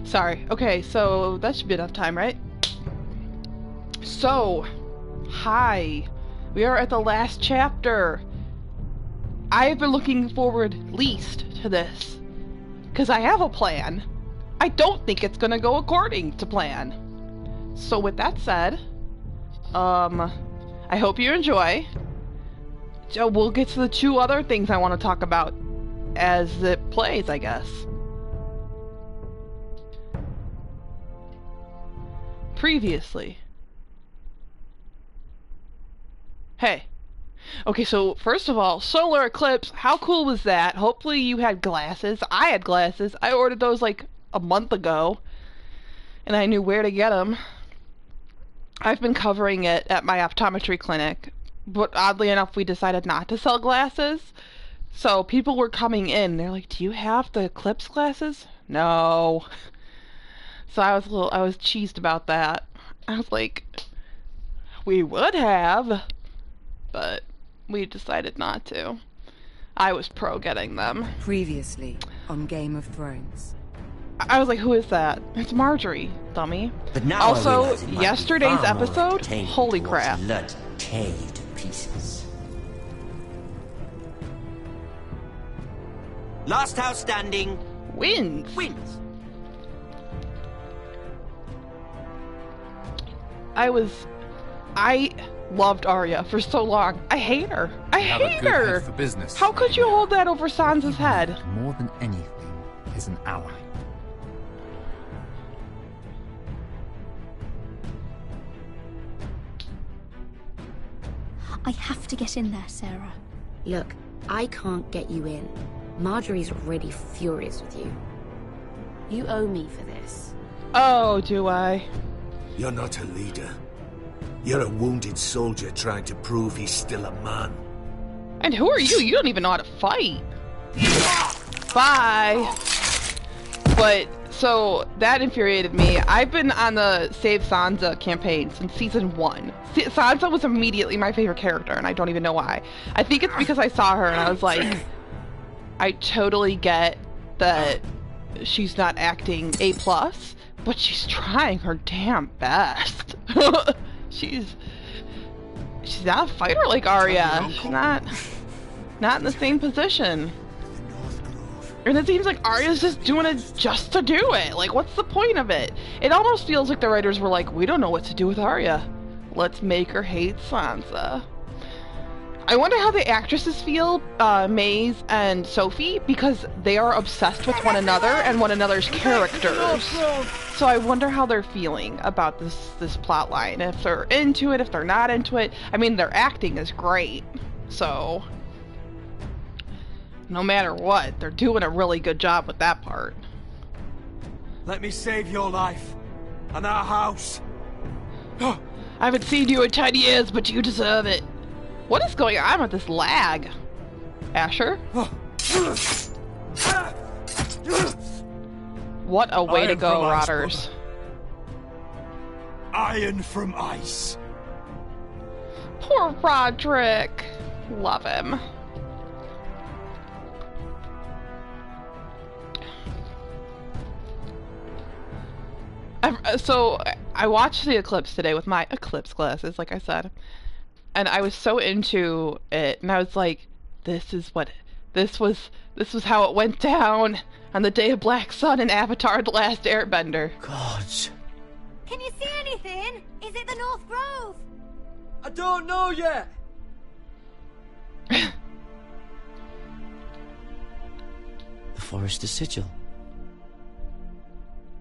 Sorry. Okay, so that should be enough time, right? So, hi. We are at the last chapter. I've been looking forward least to this. Because I have a plan. I don't think it's gonna go according to plan. So with that said, I hope you enjoy. So we'll get to the two other things I want to talk about as it plays, I guess. Previously. Hey. Okay, so first of all, solar eclipse, how cool was that? Hopefully you had glasses. I had glasses. I ordered those like a month ago, and I knew where to get them. I've been covering it at my optometry clinic, but oddly enough, we decided not to sell glasses. So people were coming in. They're like, "Do you have the eclipse glasses?" No. So I was cheesed about that. I was like, we would have, but we decided not to. I was pro getting them. Previously on Game of Thrones. I was like, who is that? It's Marjorie, dummy. But now Also, yesterday's episode, holy crap. Blood tear you to pieces. Last house standing Wins. wins. I loved Arya for so long. I hate her. I Have a hate good her. head for business. How could you hold that over Sansa's head? More than anything, is an ally. I have to get in there, Sarah. Look, I can't get you in. Marjorie's already furious with you. You owe me for this. Oh, do I? You're not a leader. You're a wounded soldier trying to prove he's still a man. And who are you? You don't even know how to fight. Bye. But, so, that infuriated me. I've been on the Save Sansa campaign since season 1. Sansa was immediately my favorite character, and I don't even know why. I think it's because I saw her and I was like, I totally get that she's not acting A+, but she's trying her damn best. She's not a fighter like Arya. She's not in the same position. And it seems like Arya's just doing it just to do it. Like, what's the point of it? It almost feels like the writers were like, we don't know what to do with Arya. Let's make her hate Sansa. I wonder how the actresses feel, Maze and Sophie, because they are obsessed with one another and one another's characters. So I wonder how they're feeling about this plot line. If they're into it, if they're not into it. I mean, their acting is great. So, no matter what, they're doing a really good job with that part. Let me save your life and our house. I haven't seen you in 10 years, but you deserve it. What is going on with this lag? Asher? What a way to go, Rotters. Iron from ice. Poor Roderick. Love him. So, I watched the eclipse today with my eclipse glasses, like I said. And I was so into it, and I was like, this was how it went down on the day of Black Sun in Avatar: The Last Airbender. Gods. Can you see anything? Is it the North Grove? I don't know yet. The Forester Sigil.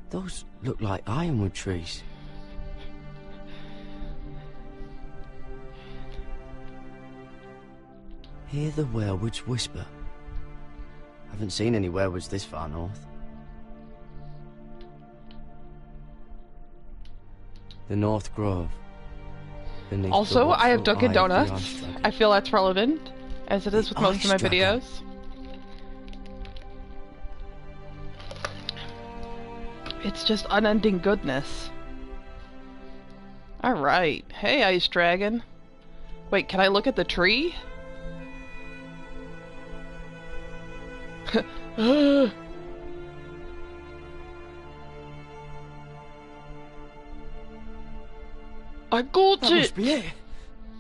Those look like ironwood trees. Hear the werewoods whisper. Haven't seen any werewoods this far north. The North Grove. Also, I have Dunkin' Donuts. I feel that's relevant, as it is with most of my videos. It's just unending goodness. Alright. Hey, Ice Dragon. Wait, can I look at the tree? I got That it! must be it.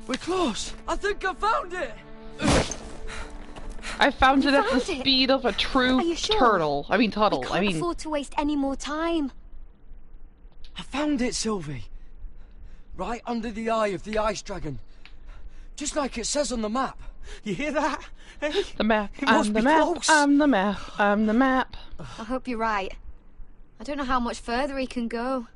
We're close. I think I found it! I found it at the found it? speed of a true Are you sure? turtle. I mean, tuttle. We I can't mean, afford to waste any more time. I found it, Sylvie. Right under the eye of the ice dragon. Just like it says on the map. You hear that? Hey? the map. It must I'm the be map. close. I'm the map. I'm the map. I hope you're right. I don't know how much further he can go.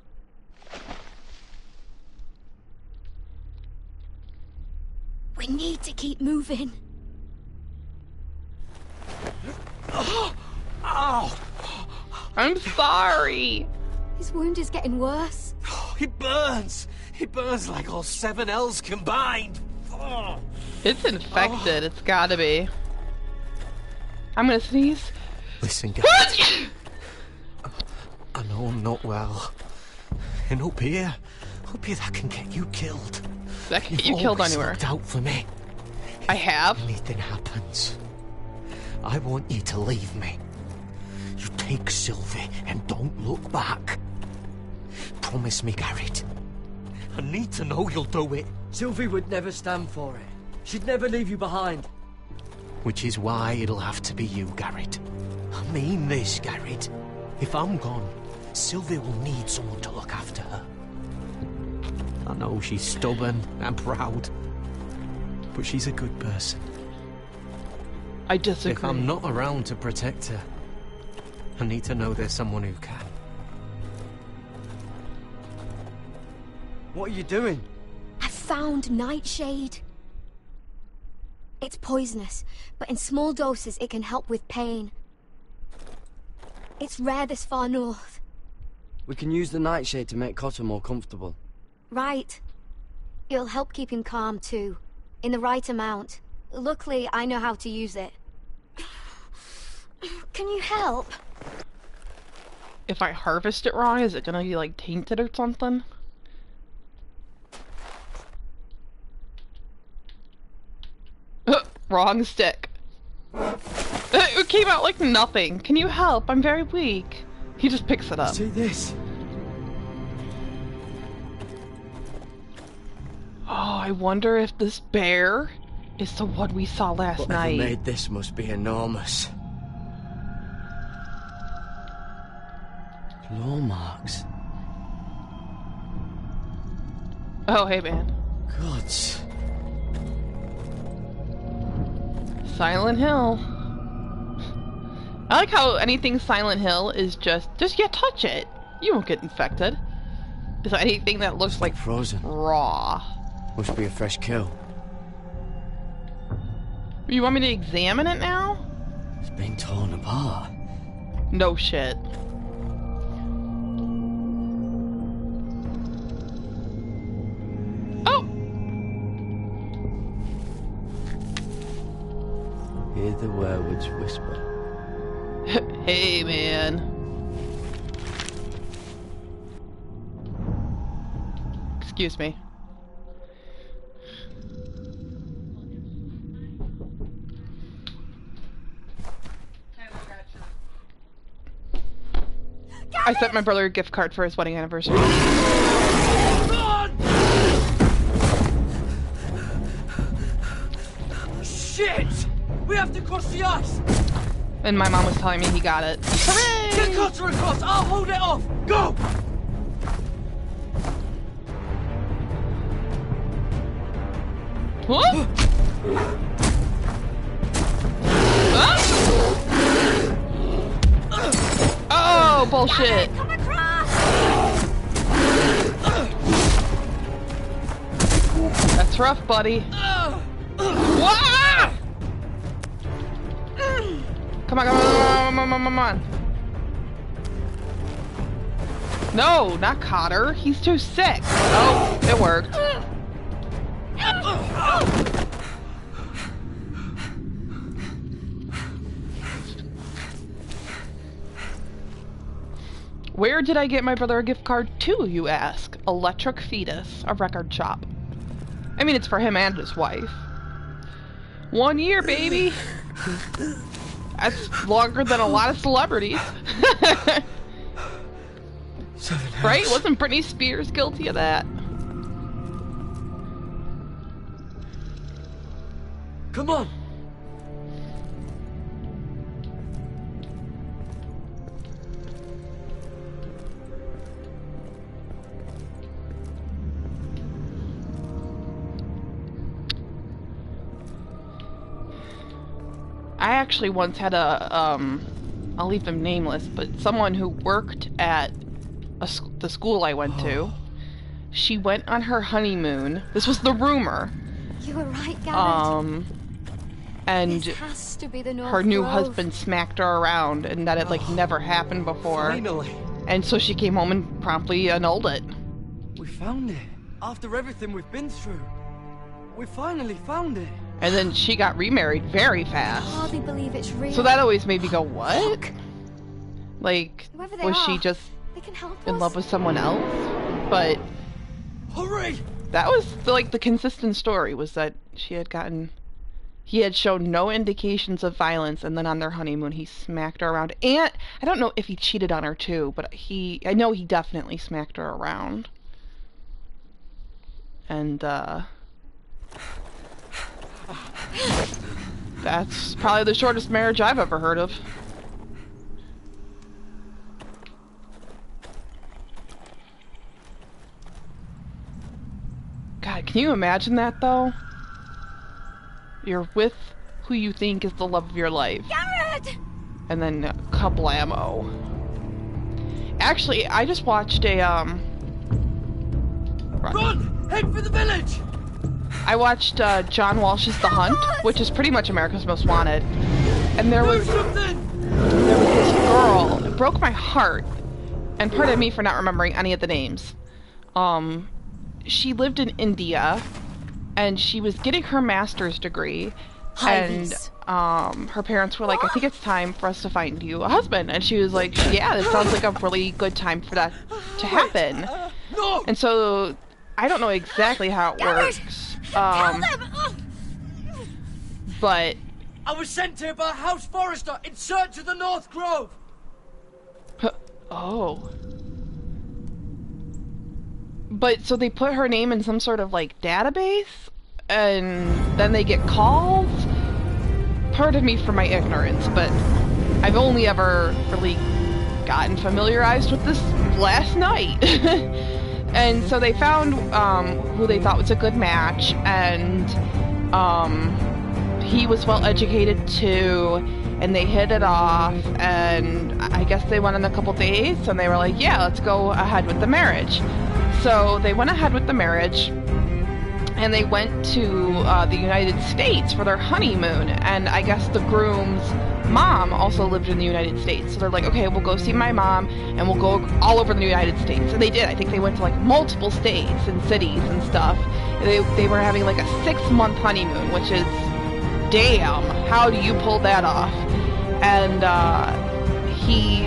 We need to keep moving. Ow! I'm sorry. His wound is getting worse. It burns! It burns like all 7 L's combined! Oh. It's infected. It's gotta be. I'm gonna sneeze. Listen, guys. I know I'm not well. And up here that can get you killed. That can get You've you killed always anywhere. looked out for me. I have. If anything happens, I want you to leave me. You take Sylvie and don't look back. Promise me, Garrett. I need to know you'll do it. Sylvie would never stand for it. She'd never leave you behind. Which is why it'll have to be you, Garrett. I mean this, Garrett. If I'm gone, Sylvie will need someone to look after her. I know she's stubborn and proud, but she's a good person. I disagree. If I'm not around to protect her, I need to know there's someone who can. What are you doing? I found Nightshade. It's poisonous, but in small doses it can help with pain. It's rare this far north. We can use the nightshade to make Cotter more comfortable. Right. It'll help keep him calm too, in the right amount. Luckily, I know how to use it. Can you help? If I harvest it wrong, is it gonna be like tainted or something? Wrong stick. It came out like nothing. Can you help? I'm very weak. He just picks it up. See this? Oh, I wonder if this bear is the one we saw last Whatever night. made this must be enormous. Claw marks. Oh, hey man. Gods. Silent Hill. I like how anything Silent Hill is just yeah, touch it. You won't get infected. So anything that looks like Frozen. raw. Must be a fresh kill. You want me to examine it now? It's been torn apart. No shit. Oh! Hear the werewolves whisper. Hey, man. Excuse me. I sent my brother a gift card for his wedding anniversary. Shit! We have to cross the ice! And my mom was telling me he got it. Get Hooray! Cotter across! I'll hold it off! Go! What? Oh, bullshit. Come across! That's rough, buddy. Wah! Come on, come on. No, not Cotter. He's too sick. Oh, it worked. Where did I get my brother a gift card to, you ask? Electric Fetus, a record shop. I mean, it's for him and his wife. 1 year, baby! That's longer than a lot of celebrities. Right? Wasn't Britney Spears guilty of that? Come on. I actually once had a, I'll leave them nameless, but someone who worked at the school I went to. She went on her honeymoon. This was the rumor. You were right, Garrett. And this has to be the North her new Grove. husband smacked her around, and that had like never happened before. Finally. And so she came home and promptly annulled it. We found it. After everything we've been through. We finally found it. And then she got remarried very I fast. hardly believe it's real. So that always made me go, what? Look. Like, Whoever they was she are, just they can help in us. love with someone else? But Hurry! that was the consistent story, was that he had shown no indications of violence, and then on their honeymoon he smacked her around. And I don't know if he cheated on her too, but I know he definitely smacked her around. And that's probably the shortest marriage I've ever heard of. God, can you imagine that, though? You're with who you think is the love of your life. Garrett! And then kablamo. Actually, I just watched a, Run! Head for the village! I watched, John Walsh's The Hunt, which is pretty much America's Most Wanted. And there was Do something! this girl. It broke my heart. And pardon me for not remembering any of the names. She lived in India, and she was getting her master's degree. Highlies. And her parents were like, I think it's time for us to find you a husband. And she was like, yeah, this sounds like a really good time for that to happen. No! And so I don't know exactly how it works. But I was sent here by a house forester in search of the North Grove. oh. But so they put her name in some sort of like database, and then they get calls. Pardon me for my ignorance, but I've only ever really gotten familiarized with this last night. And so they found who they thought was a good match, and he was well educated too, and they hit it off, and I guess they went on a couple dates, and they were like, yeah, let's go ahead with the marriage. So they went ahead with the marriage, and they went to the United States for their honeymoon, and I guess the groom's mom also lived in the United States. So they're like, okay, we'll go see my mom, and we'll go all over the United States. And they did. I think they went to like multiple states and cities and stuff. They were having like a 6-month honeymoon, which is, damn, how do you pull that off? And he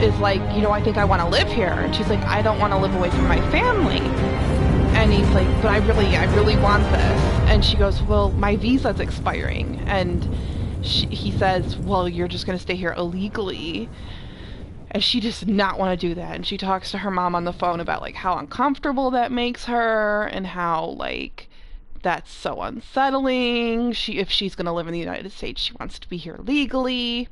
is like, you know, I think I want to live here. And she's like, I don't want to live away from my family. And he's like, but I really want this. And she goes, well, my visa's expiring. And he says, well, you're just going to stay here illegally. And she does not want to do that. And she talks to her mom on the phone about like how uncomfortable that makes her, and how like that's so unsettling. If she's going to live in the United States, she wants to be here legally.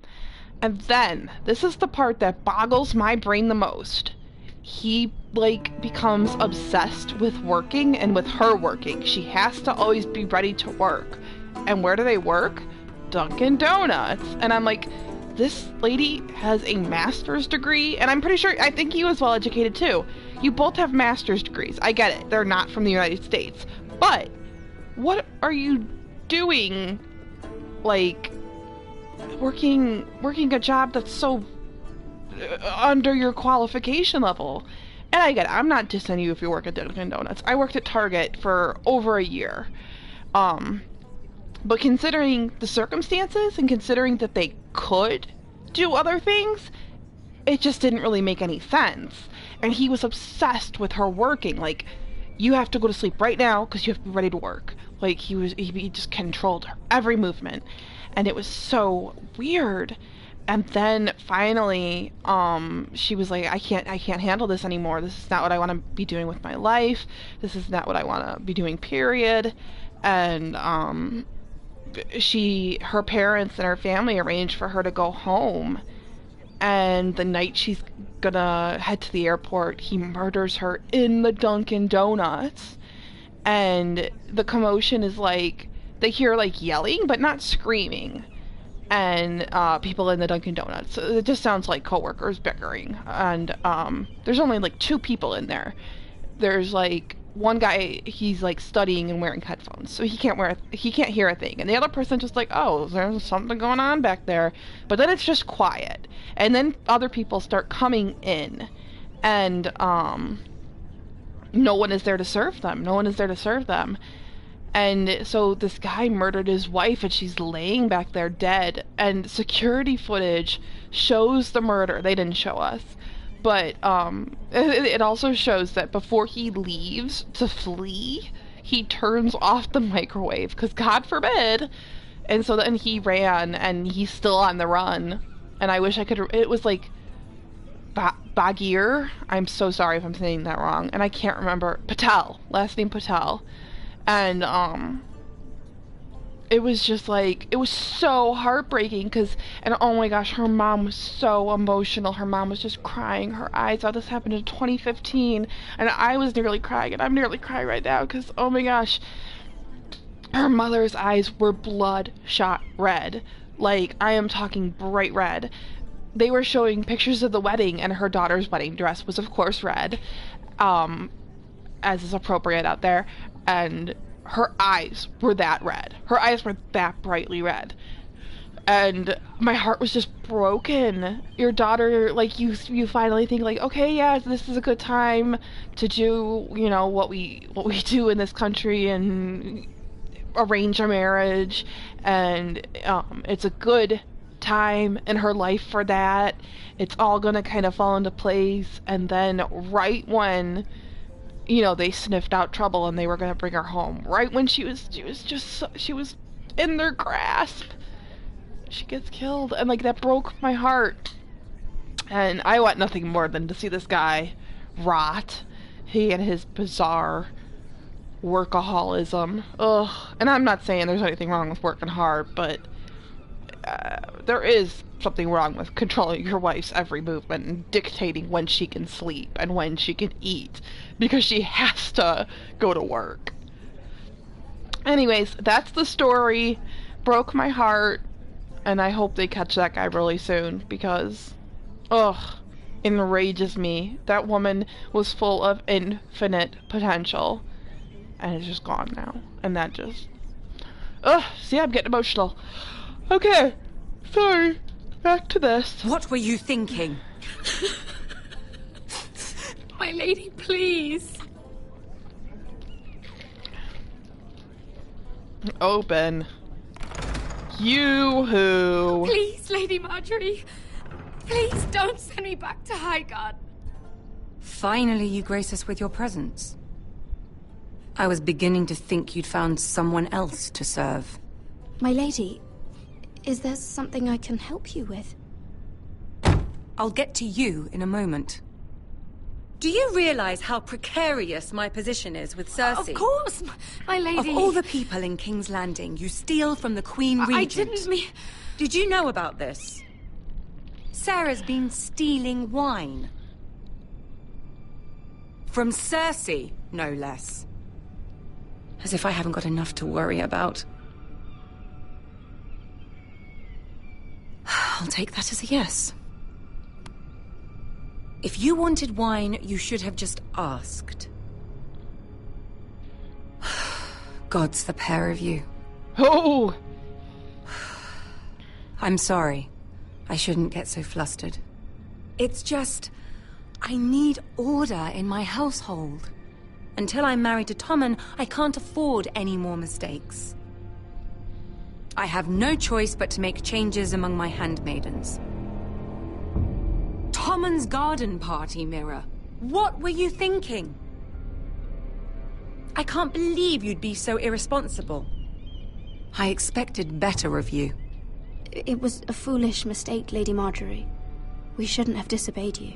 And then this is the part that boggles my brain the most. He like becomes obsessed with working, and with her working. She has to always be ready to work. And where do they work? Dunkin' Donuts. And I'm like, this lady has a master's degree, and I'm pretty sure, I think he was well educated too. You both have master's degrees. I get it. They're not from the United States. But what are you doing, like, working a job that's so under your qualification level? And I get it. I'm not dissing you if you work at Dunkin' Donuts. I worked at Target for over a year. But considering the circumstances, and considering that they could do other things, it just didn't really make any sense. And he was obsessed with her working. Like, you have to go to sleep right now because you have to be ready to work. Like, he just controlled her every movement. And it was so weird. And then finally, she was like, I can't handle this anymore. This is not what I want to be doing with my life. This is not what I want to be doing, period. And her parents and her family arranged for her to go home, and the night she's gonna head to the airport, he murders her in the Dunkin' Donuts. And the commotion is like, they hear like yelling but not screaming, and people in the Dunkin' Donuts. So it just sounds like coworkers bickering. And there's only like 2 people in there. There's like one guy, he's like studying and wearing headphones, so he can't hear a thing. And the other person just like, oh, there's something going on back there. But then it's just quiet. And then other people start coming in, and no one is there to serve them. And so this guy murdered his wife, and she's laying back there dead. And security footage shows the murder. They didn't show us. But it also shows that before he leaves to flee, he turns off the microwave, because God forbid. And so then he ran, and he's still on the run. And I wish I could... It was like... Bagheer? I'm so sorry if I'm saying that wrong. And I can't remember... Patel. Last name Patel. And, it was just like... It was so heartbreaking, because... And oh my gosh, her mom was so emotional. Her mom was just crying her eyes out. This happened in 2015. And I was nearly crying, and I'm nearly crying right now, because, oh my gosh... Her mother's eyes were bloodshot red. Like, I am talking bright red. They were showing pictures of the wedding, and her daughter's wedding dress was, of course, red, as is appropriate out there, and her eyes were that red. Her eyes were that brightly red. And my heart was just broken. Your daughter, like, you finally think, like, okay, yeah, this is a good time to do, you know, what we do in this country, and arrange a marriage, and it's a good time in her life for that. It's all gonna kind of fall into place. And then right when, you know, they sniffed out trouble and they were gonna bring her home, right when she was in their grasp, she gets killed. And like, that broke my heart. And I want nothing more than to see this guy rot. He and his bizarre workaholism. Ugh. And I'm not saying there's anything wrong with working hard, but there is something wrong with controlling your wife's every movement and dictating when she can sleep and when she can eat, because she has to go to work. Anyways, that's the story. Broke my heart, and I hope they catch that guy really soon, because, ugh, enrages me. That woman was full of infinite potential, and it's just gone now. And that just... Ugh, see, I'm getting emotional. Okay, sorry. Back to this. What were you thinking? My lady, please. Open. You-hoo. Please, Lady Marjorie. Please don't send me back to Highgarden. Finally, you grace us with your presence. I was beginning to think you'd found someone else to serve. My lady, is there something I can help you with? I'll get to you in a moment. Do you realize how precarious my position is with Cersei? Of course, my lady. Of all the people in King's Landing, you steal from the Queen Regent. I didn't mean... Did you know about this? Sarah's been stealing wine. From Cersei, no less. As if I haven't got enough to worry about. I'll take that as a yes. If you wanted wine, you should have just asked. Gods, the pair of you. Oh! I'm sorry. I shouldn't get so flustered. It's just... I need order in my household. Until I'm married to Tommen, I can't afford any more mistakes. I have no choice but to make changes among my handmaidens. Tommen's garden party, Mira. What were you thinking? I can't believe you'd be so irresponsible. I expected better of you. It was a foolish mistake, Lady Marjorie. We shouldn't have disobeyed you.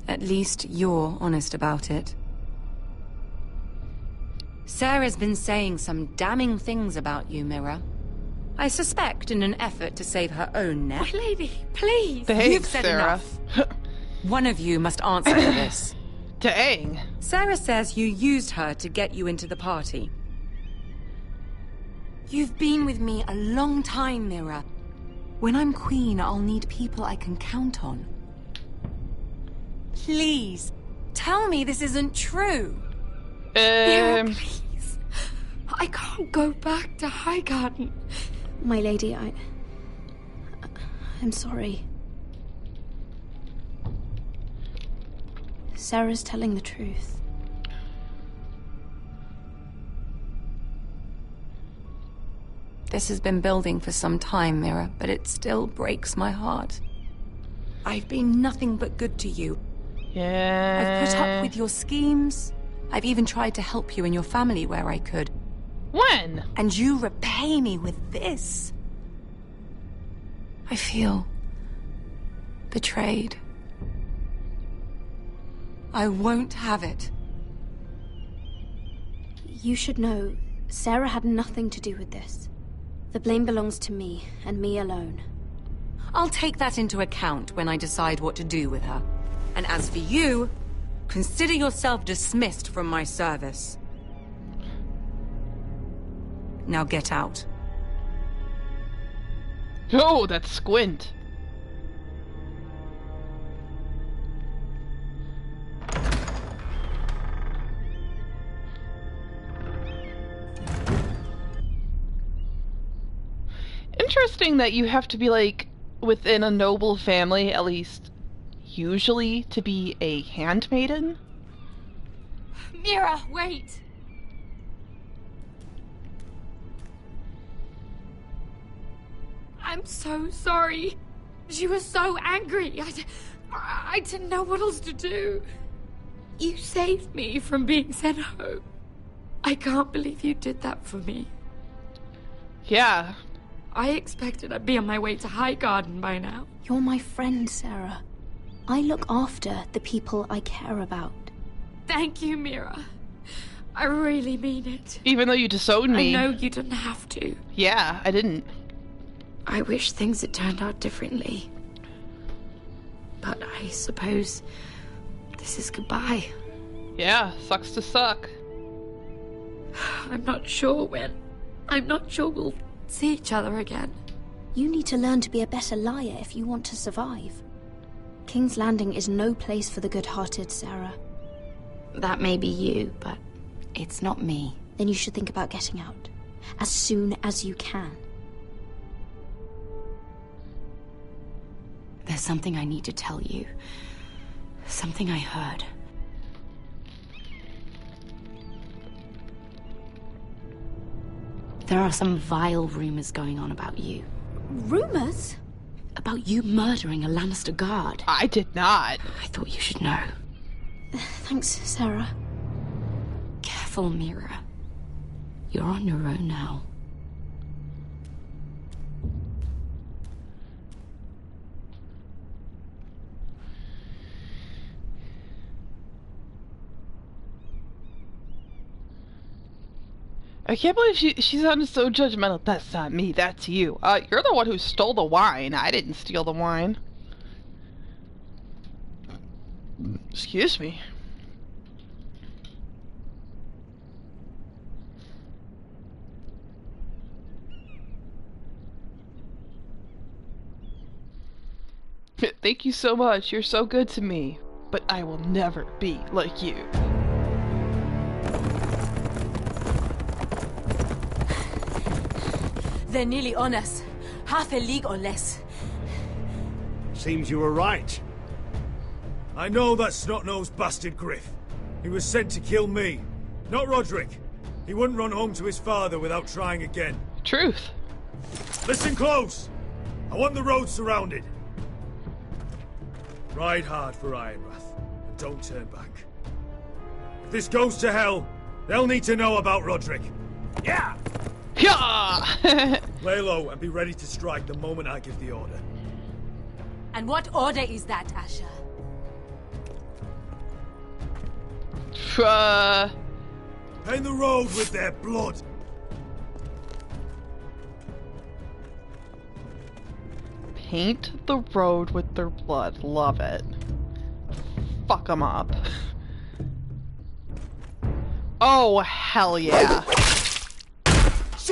At least you're honest about it. Sarah's been saying some damning things about you, Mira. I suspect in an effort to save her own neck. My lady, please. Thanks, You've said Sarah. enough. One of you must answer for this. Dang. Sarah says you used her to get you into the party. You've been with me a long time, Mira. When I'm queen, I'll need people I can count on. Please, tell me this isn't true. Mira, please. I can't go back to Highgarden. My lady, I'm sorry. Sarah's telling the truth. This has been building for some time, Mira, but it still breaks my heart. I've been nothing but good to you. Yeah. I've put up with your schemes. I've even tried to help you and your family where I could. When? And you repay me with this. I feel betrayed. I won't have it. You should know, Sarah had nothing to do with this. The blame belongs to me, and me alone. I'll take that into account when I decide what to do with her. And as for you, consider yourself dismissed from my service. Now get out. Oh, that squint. Interesting that you have to be, like, within a noble family, at least usually, to be a handmaiden. Mira, wait. I'm so sorry. She was so angry. I didn't know what else to do. You saved me from being sent home. I can't believe you did that for me. Yeah. I expected I'd be on my way to Highgarden by now. You're my friend, Sarah. I look after the people I care about. Thank you, Mira. I really mean it. Even though you disowned me. I know you didn't have to. Yeah, I didn't. I wish things had turned out differently. But I suppose this is goodbye. Yeah, sucks to suck. I'm not sure when. I'm not sure we'll see each other again. You need to learn to be a better liar if you want to survive. King's Landing is no place for the good-hearted, Sarah. That may be you, but it's not me. Then you should think about getting out. As soon as you can. There's something I need to tell you. Something I heard. There are some vile rumors going on about you. Rumors? About you murdering a Lannister guard. I did not. I thought you should know. Thanks, Sarah. Careful, Mira. You're on your own now. I can't believe she sounded so judgmental. That's not me, that's you. You're the one who stole the wine. I didn't steal the wine. Excuse me. Thank you so much. You're so good to me. But I will never be like you. They're nearly on us. Half a league or less. Seems you were right. I know that snot-nosed bastard Griff. He was sent to kill me, not Roderick. He wouldn't run home to his father without trying again. Truth. Listen close! I want the road surrounded. Ride hard for Ironrath, and don't turn back. If this goes to hell, they'll need to know about Roderick. Yeah! Yeah! Lay low and be ready to strike the moment I give the order. And what order is that, Asher? Paint the road with their blood. Paint the road with their blood. Love it. Fuck them up. Oh, hell yeah.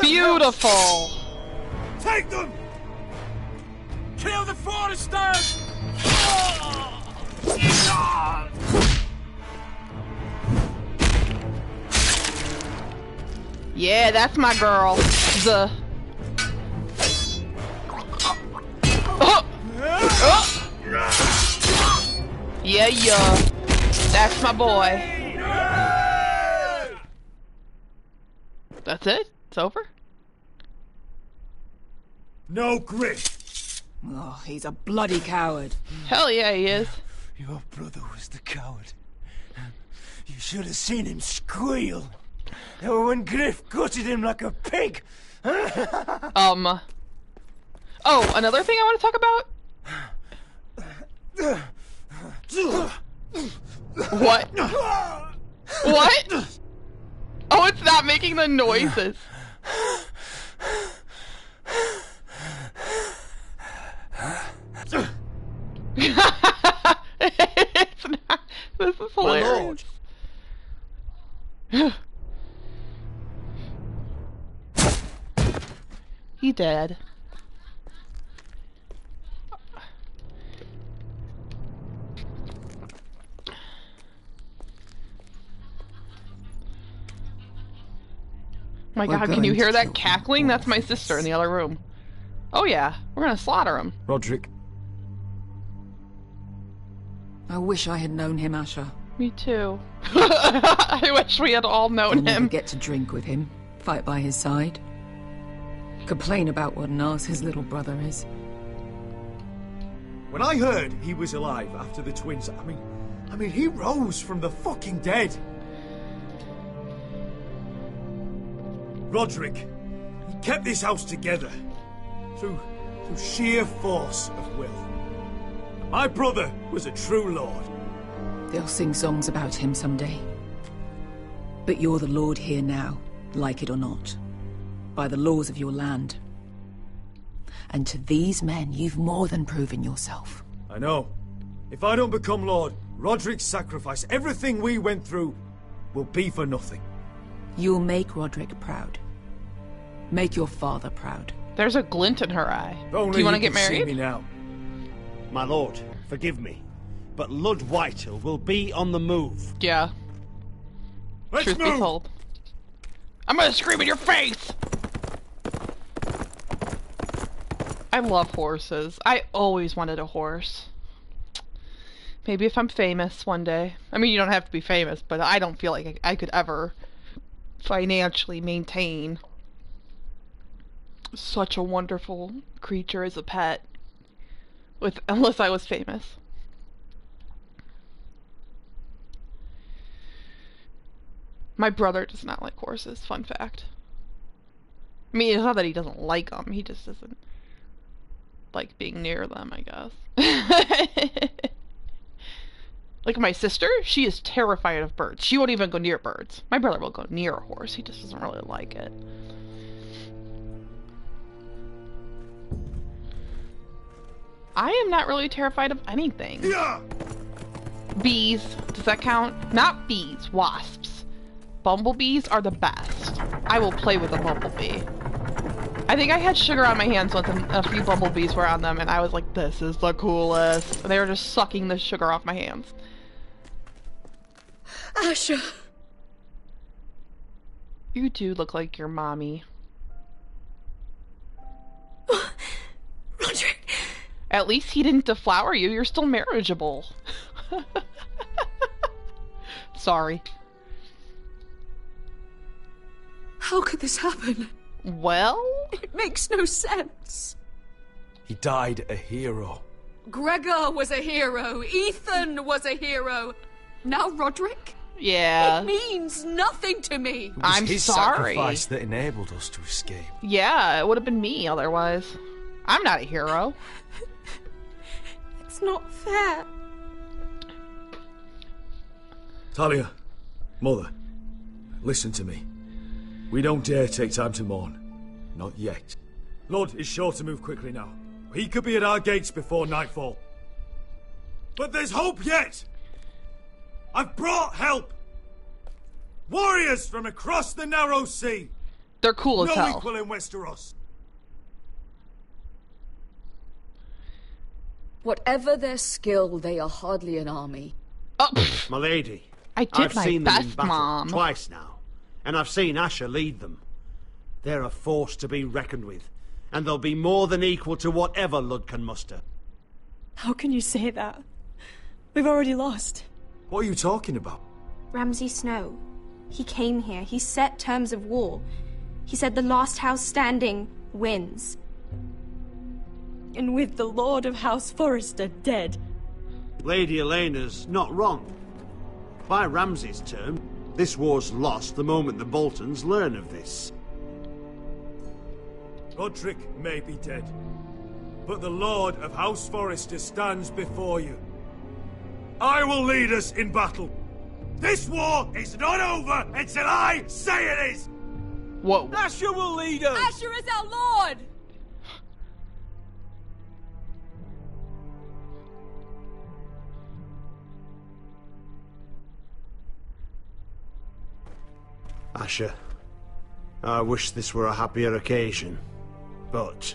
Beautiful. Take them! Kill the foresters! Yeah, that's my girl. The... Yeah, yeah. That's my boy. That's it? It's over? No Griff. Oh, he's a bloody coward. Hell yeah, he is. Your brother was the coward. You should have seen him squeal. When Griff gutted him like a pig. Oh, another thing I want to talk about? What? What? Oh, it's not making the noises. It's not. This is hilarious. He dead. My God, can you hear that cackling? That's my sister in the other room. Oh yeah, we're gonna slaughter him. Roderick. I wish I had known him, Asher. Me too. I wish we had all known I'll never him. get to drink with him, fight by his side, complain about what an arse his little brother is. When I heard he was alive after the twins, I mean, he rose from the fucking dead. Roderick, he kept this house together through sheer force of will. My brother was a true lord. They'll sing songs about him someday. But you're the lord here now, like it or not, by the laws of your land. And to these men, you've more than proven yourself. I know. If I don't become lord, Roderick's sacrifice, everything we went through, will be for nothing. You'll make Roderick proud. Make your father proud. There's a glint in her eye. Only Do you want to you get can see married? me now. My lord, forgive me, but Lud Whitehill will be on the move. Yeah. Let's Truth move. be told. I'm gonna scream in your face! I love horses. I always wanted a horse. Maybe if I'm famous one day. I mean, you don't have to be famous, but I don't feel like I could ever financially maintain such a wonderful creature as a pet. Unless I was famous. My brother does not like horses, fun fact. I mean, it's not that he doesn't like them, he just doesn't like being near them, I guess. Like my sister, she is terrified of birds. She won't even go near birds. My brother will go near a horse, he just doesn't really like it. I am not really terrified of anything. Yeah. Bees, does that count? Not bees, wasps. Bumblebees are the best. I will play with a bumblebee. I think I had sugar on my hands once and a few bumblebees were on them and I was like, this is the coolest. And they were just sucking the sugar off my hands. Asher! You do look like your mommy. Roderick! At least he didn't deflower you. You're still marriageable. Sorry. How could this happen? Well? It makes no sense. He died a hero. Gregor was a hero. Ethan was a hero. Now Roderick? Yeah. It means nothing to me. It was I'm his sorry. sacrifice that enabled us to escape. Yeah, it would have been me otherwise. I'm not a hero. It's not fair. Talia, Mother, Listen to me. We don't dare take time to mourn. Not yet. Lud is sure to move quickly now. He could be at our gates before nightfall. But there's hope yet! I've brought help! Warriors from across the narrow sea! They're cool as hell. No equal in Westeros. Whatever their skill, they are hardly an army. Oh, My lady, I did I've my seen them in best, battle Mom. twice now, and I've seen Asher lead them. They're a force to be reckoned with, and they'll be more than equal to whatever Lud can muster. How can you say that? We've already lost. What are you talking about? Ramsay Snow. He came here. He set terms of war. He said the last house standing wins. And with the Lord of House Forrester dead. Lady Elena's not wrong. By Ramsay's term, this war's lost the moment the Boltons learn of this. Roderick may be dead, but the Lord of House Forrester stands before you. I will lead us in battle. This war is not over until I say it is! Whoa. Asher will lead us! Asher is our Lord! Asher, I wish this were a happier occasion, but...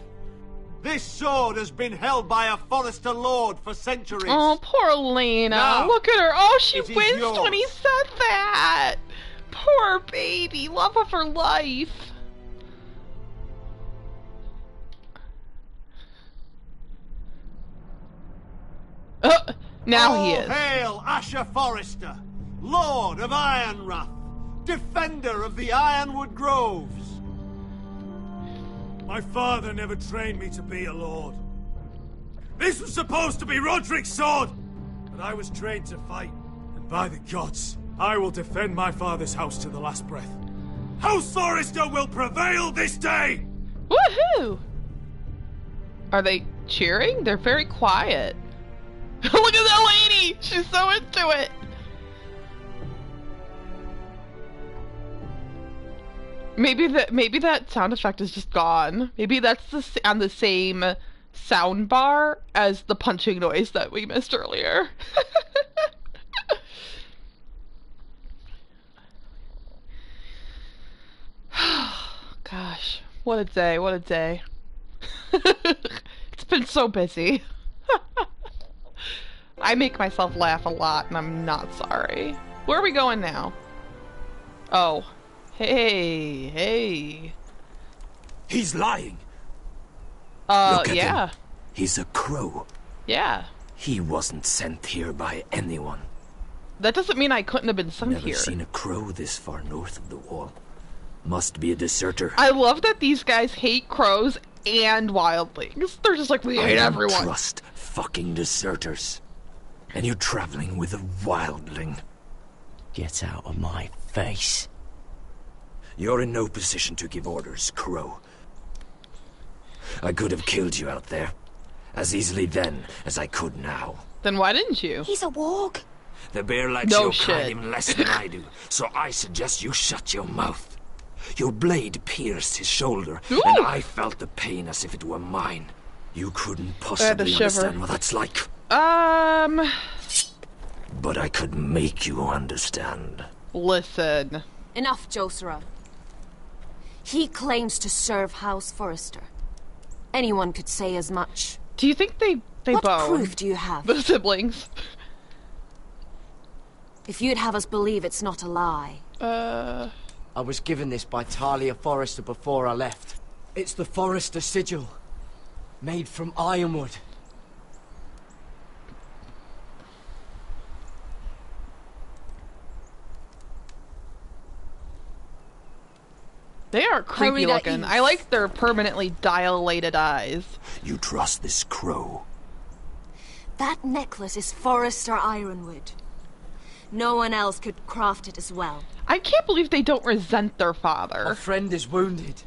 This sword has been held by a Forrester Lord for centuries. Oh, poor Lena. Now, look at her. Oh, she it is winced yours. when he said that. Poor baby. Love of her life. Now he is. Hail Asher Forrester, Lord of Ironrath, defender of the Ironwood Groves. My father never trained me to be a lord. This was supposed to be Roderick's sword, but I was trained to fight. And by the gods, I will defend my father's house to the last breath. House Forrester will prevail this day! Woohoo! Are they cheering? They're very quiet. Look at that lady! She's so into it! Maybe that sound effect is just gone. Maybe that's on the same sound bar as the punching noise that we missed earlier. Gosh, what a day, what a day. It's been so busy. I make myself laugh a lot and I'm not sorry. Where are we going now? Oh. Hey. He's lying. Look at yeah. him. He's a crow. Yeah. He wasn't sent here by anyone. That doesn't mean I couldn't have been sent Never here. seen a crow this far north of the wall. Must be a deserter. I love that these guys hate crows and wildlings. They're just like, we hate everyone. Trust fucking deserters. And you're traveling with a wildling. Get out of my face. You're in no position to give orders, Crow. I could have killed you out there. As easily then as I could now. Then why didn't you? He's a warg. The bear likes No your shit. kind even less than I do, so I suggest you shut your mouth. Your blade pierced his shoulder, Ooh. and I felt the pain as if it were mine. You couldn't possibly shiver. understand what that's like. But I could make you understand. Listen. Enough, Josera. He claims to serve House Forrester. Anyone could say as much. Do you think they What bone? proof do you have? The siblings. If you'd have us believe it's not a lie. I was given this by Talia Forrester before I left. It's the Forrester sigil. Made from ironwood. They are creepy looking. I like their permanently dilated eyes. You trust this crow? That necklace is Forrester Ironwood. No one else could craft it as well. I can't believe they don't resent their father. Our friend is wounded.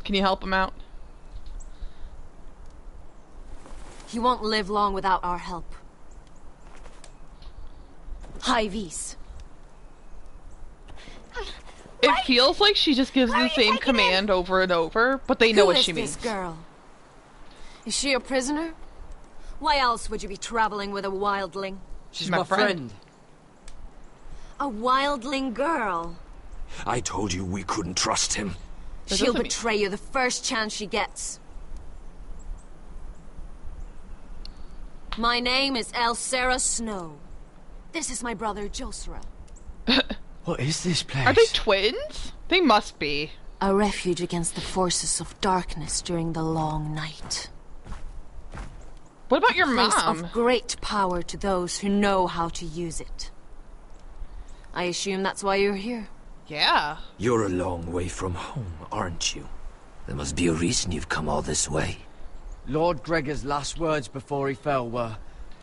Can you help him out? He won't live long without our help. High Vis. It feels like she just gives the same command over and over, but they know what she means. Who is this girl? Is she a prisoner? Why else would you be traveling with a wildling? She's my friend. A wildling girl. I told you we couldn't trust him. She'll betray you the first chance she gets. My name is Elsera Snow. This is my brother Josra. What is this place? Are they twins? They must be. A refuge against the forces of darkness during the long night. What about your mom? A place mom? of great power to those who know how to use it. I assume that's why you're here. Yeah. You're a long way from home, aren't you? There must be a reason you've come all this way. Lord Gregor's last words before he fell were,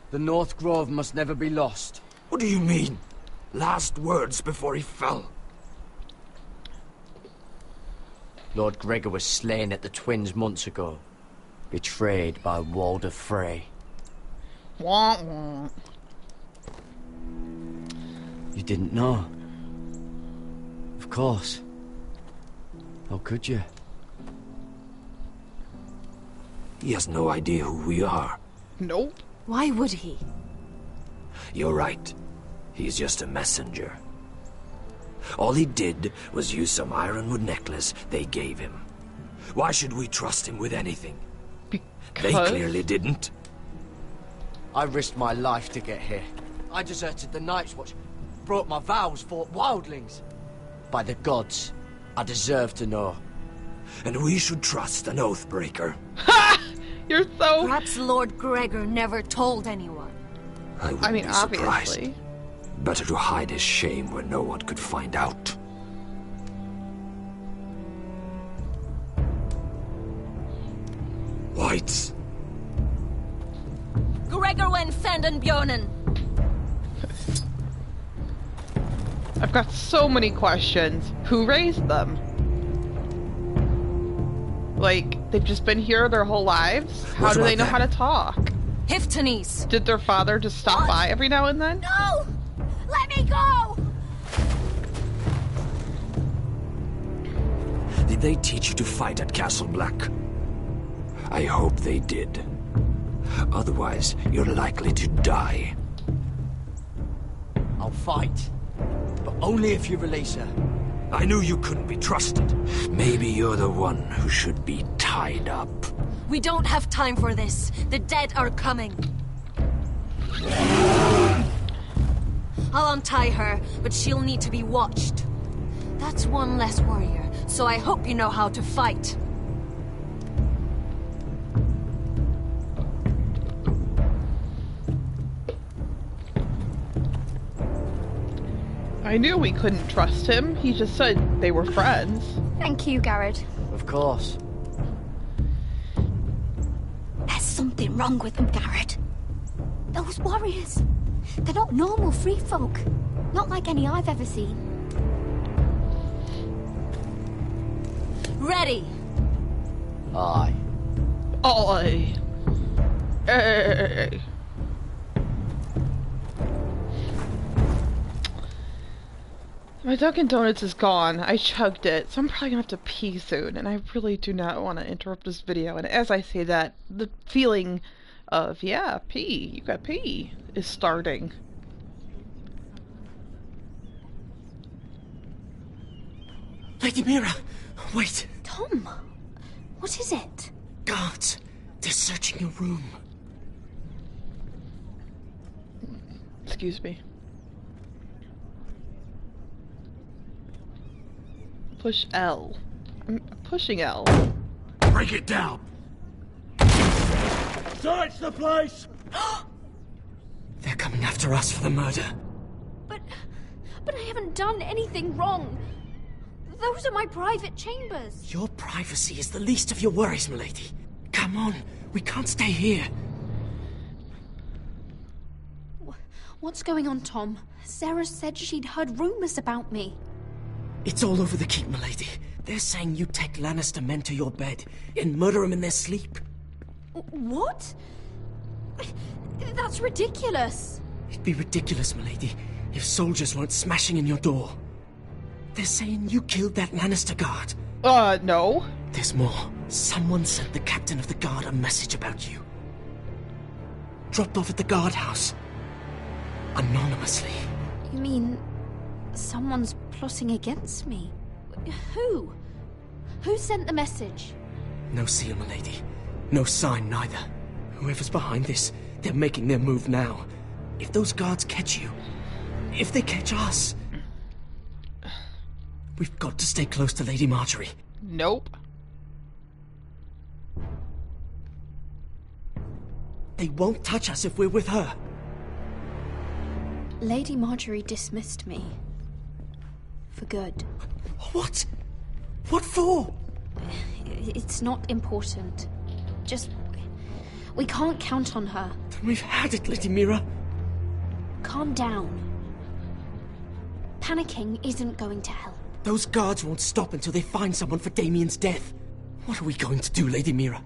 "The North Grove must never be lost." What do you mean? Last words before he fell? Lord Gregor was slain at the Twins months ago. Betrayed by Walder Frey. Wah, wah. You didn't know? Of course. How could you? He has no idea who we are. Nope. Why would he? You're right. He's just a messenger. All he did was use some ironwood necklace they gave him. Why should we trust him with anything? They clearly didn't. I risked my life to get here. I deserted the Night's Watch, broke my vows, fought wildlings. By the gods, I deserve to know. And we should trust an oathbreaker. Ha! You're so... Perhaps Lord Gregor never told anyone. I wouldn't be surprised. Obviously. Better to hide his shame where no one could find out. Whites. Gregor wen fenden Björnen. I've got so many questions. Who raised them? Like, they've just been here their whole lives? How do they know how to talk? Hiftanes. Did their father just stop by every now and then? No! Let me go! Did they teach you to fight at Castle Black? I hope they did. Otherwise, you're likely to die. I'll fight. But only if you release her. I knew you couldn't be trusted. Maybe you're the one who should be tied up. We don't have time for this. The dead are coming. I'll untie her, but she'll need to be watched. That's one less warrior, so I hope you know how to fight. I knew we couldn't trust him. He just said they were friends. Thank you, Garrett. Of course. There's something wrong with them, Garrett. Those warriors. They're not normal free folk. Not like any I've ever seen. Ready. Aye. Aye. Hey. My Dunkin' Donuts is gone. I chugged it, so I'm probably gonna have to pee soon, and I really do not want to interrupt this video. And as I say that, the feeling of, yeah, pee, you got pee, is starting. Lady Mira, wait. Tom, what is it? Guards, they're searching your room. Excuse me. Push L. I'm pushing L. Break it down! Search the place! They're coming after us for the murder. But I haven't done anything wrong. Those are my private chambers. Your privacy is the least of your worries, milady. Come on, we can't stay here. What's going on, Tom? Sarah said she'd heard rumors about me. It's all over the keep, milady. They're saying you take Lannister men to your bed and murder them in their sleep. What? That's ridiculous. It'd be ridiculous, milady, if soldiers weren't smashing in your door. They're saying you killed that Lannister guard. No. There's more. Someone sent the captain of the guard a message about you. Dropped off at the guardhouse. Anonymously. You mean someone's plotting against me? Who? Who sent the message? No seal, milady. No sign, neither. Whoever's behind this, they're making their move now. If those guards catch you, if they catch us, we've got to stay close to Lady Marjorie. Nope. They won't touch us if we're with her. Lady Marjorie dismissed me. For good. What? What for? It's not important. Just... we can't count on her. Then we've had it, Lady Mira. Calm down. Panicking isn't going to help. Those guards won't stop until they find someone for Damien's death. What are we going to do, Lady Mira?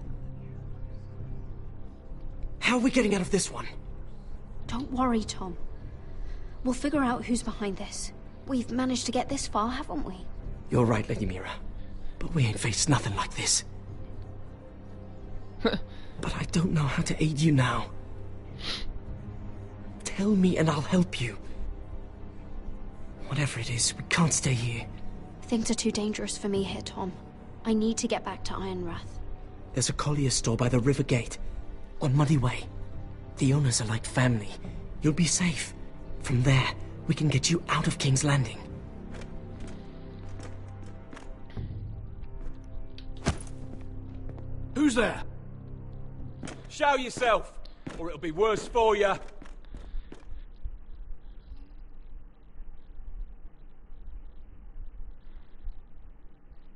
How are we getting out of this one? Don't worry, Tom. We'll figure out who's behind this. We've managed to get this far, haven't we? You're right, Lady Mira. But we ain't faced nothing like this. But I don't know how to aid you now. Tell me and I'll help you. Whatever it is, we can't stay here. Things are too dangerous for me here, Tom. I need to get back to Ironrath. There's a collier store by the river gate. On Muddy Way. The owners are like family. You'll be safe. From there, we can get you out of King's Landing. Who's there? Show yourself, or it'll be worse for you.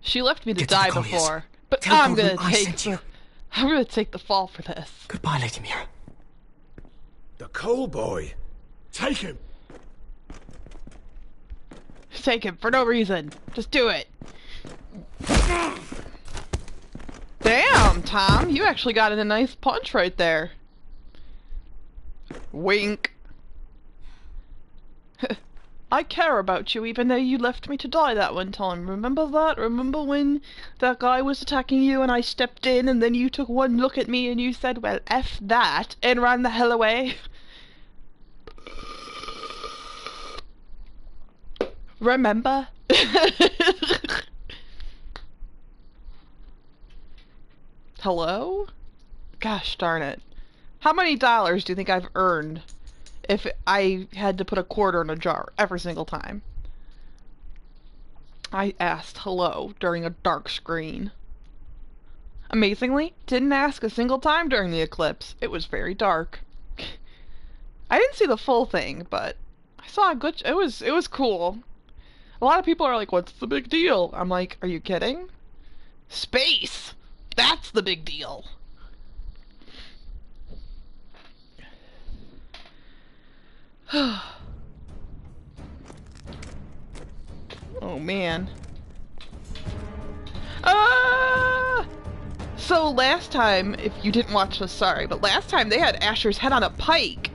She left me to die before, but I'm gonna take the fall for this. Goodbye, Lady Mira. The coal boy. Take him. Take him for no reason. Just do it. Damn, Tom, you actually got in a nice punch right there. Wink. I care about you even though you left me to die that one time. Remember that? Remember when that guy was attacking you and I stepped in and then you took one look at me and you said, well, F that, and ran the hell away? Remember? Hello? Gosh darn it. How many dollars do you think I've earned if I had to put a quarter in a jar every single time? I asked hello during a dark screen. Amazingly, didn't ask a single time during the eclipse. It was very dark. I didn't see the full thing, but I saw a good... It was cool. A lot of people are like, what's the big deal? I'm like, are you kidding? Space! That's the big deal. Oh man. So last time, if you didn't watch this, sorry, but last time they had Asher's head on a pike.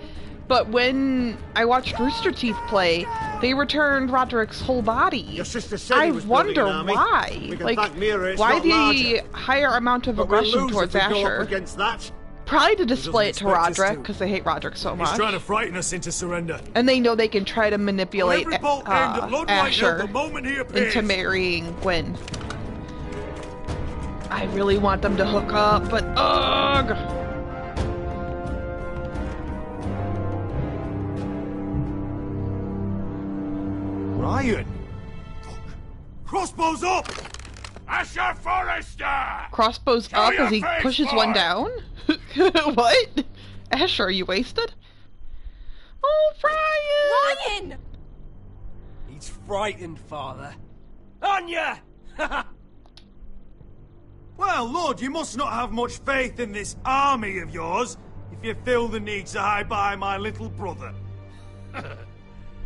But when I watched Rooster Teeth play, they returned Roderick's whole body. Your sister said I he was wonder why. like, why the higher amount of aggression towards Asher? Against that. Probably to display it to Roderick, because they hate Roderick so much. He's trying to frighten us into surrender. And they know they can try to manipulate Asher the moment he appears. into marrying Gwen. I really want them to hook up, but ugh! Ryan! Crossbows up! Asher Forrester! Crossbows up as he pushes one down? What? Asher, are you wasted? Oh, Ryan! Ryan! He's frightened, Father. Anya! Well, Lord, you must not have much faith in this army of yours if you feel the need to hide behind my little brother.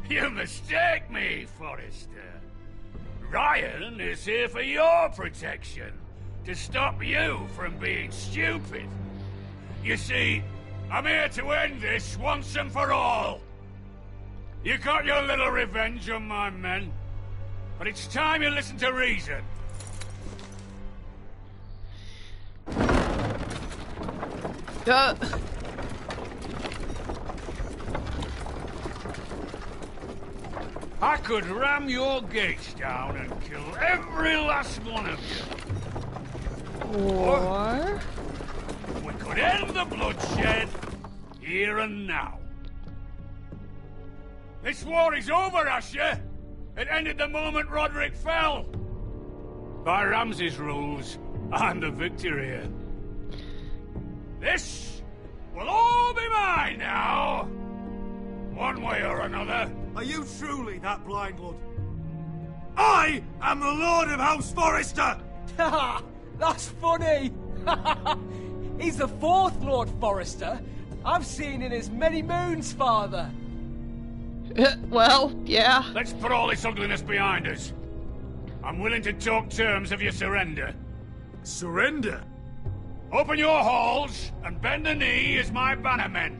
You mistake me, Forrester. Ryan is here for your protection, to stop you from being stupid. You see, I'm here to end this once and for all. You got your little revenge on my men. but it's time you listen to reason. I could ram your gates down and kill every last one of you. Or we could end the bloodshed here and now. This war is over, Asher. It ended the moment Roderick fell. By Ramsay's rules, I'm the victor here. This will all be mine now. One way or another. Are you truly that blind, Lord? I am the Lord of House Forrester! Ha! That's funny! He's the fourth Lord Forrester I've seen in as many moons, Father. Well, yeah. Let's put all this ugliness behind us. I'm willing to talk terms of your surrender. Surrender? Open your halls and bend the knee as my bannermen.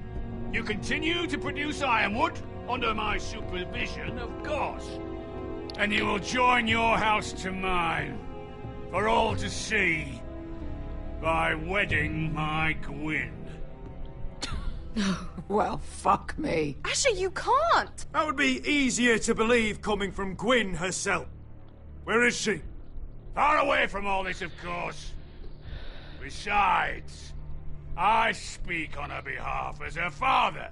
You continue to produce ironwood, under my supervision, of course. And you will join your house to mine, for all to see, by wedding my Gwyn. Well, fuck me. Asher, you can't! That would be easier to believe coming from Gwyn herself. Where is she? Far away from all this, of course. Besides, I speak on her behalf as her father.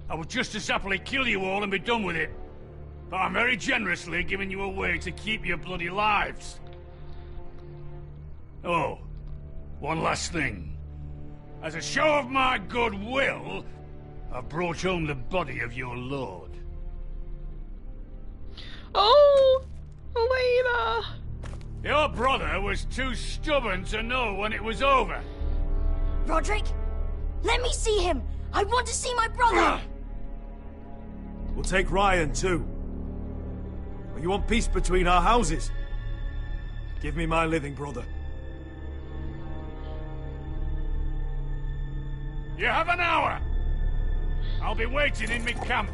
I would just as happily kill you all and be done with it. But I'm very generously giving you a way to keep your bloody lives. Oh, one last thing. As a show of my goodwill, I've brought home the body of your lord. Oh, Elena! Your brother was too stubborn to know when it was over. Roderick, let me see him. I want to see my brother. We'll take Ryan too. But you want peace between our houses? Give me my living brother. You have an hour. I'll be waiting in mid-camp.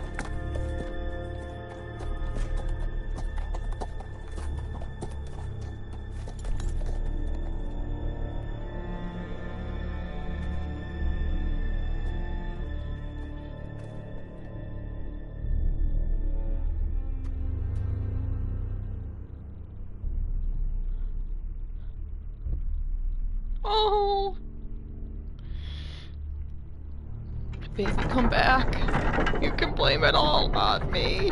Oh. Baby, come back. You can blame it all on me.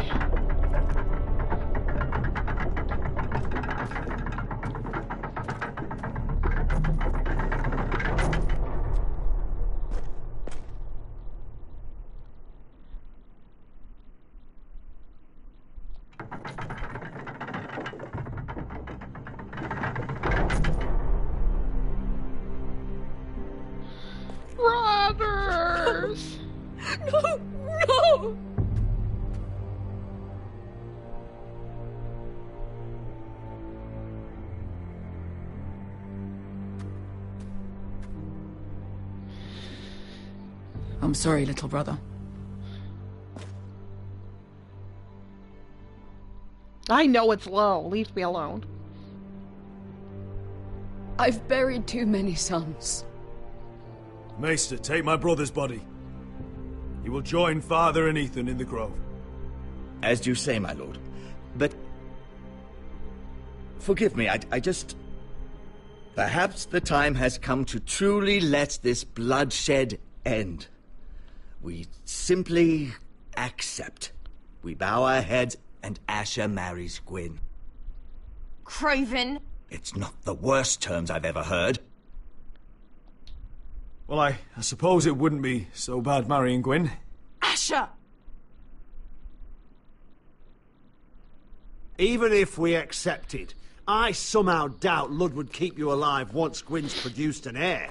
Brothers! No! No! I'm sorry, little brother. I know it's low. Leave me alone. I've buried too many sons. Maester, take my brother's body. He will join Father and Ethan in the grove. As you say, my lord. But... forgive me, I just... Perhaps the time has come to truly let this bloodshed end. We simply accept. We bow our heads and Asher marries Gwyn. Craven! It's not the worst terms I've ever heard. Well, I suppose it wouldn't be so bad marrying Gwyn. Asher! Even if we accepted, I somehow doubt Lud would keep you alive once Gwyn's produced an heir.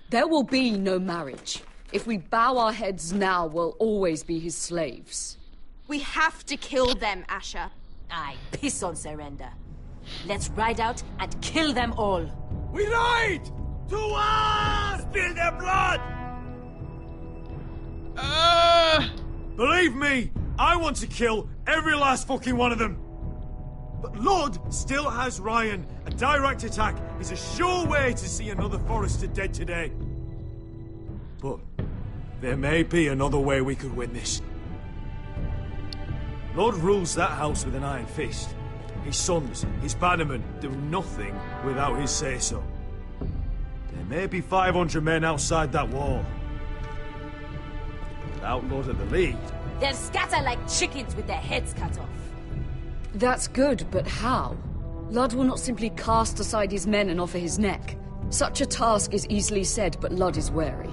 There will be no marriage. If we bow our heads now, we'll always be his slaves. We have to kill them, Asher. I piss on surrender. Let's ride out and kill them all. We ride! To us! Spill their blood! Believe me, I want to kill every last fucking one of them. But Lord still has Ryan. A direct attack is a sure way to see another Forrester dead today. But there may be another way we could win this. Lord rules that house with an iron fist. His sons, his bannermen, do nothing without his say-so. There may be 500 men outside that wall. Without Lord of the League... They'll scatter like chickens with their heads cut off. That's good, but how? Ludd will not simply cast aside his men and offer his neck. Such a task is easily said, but Ludd is wary.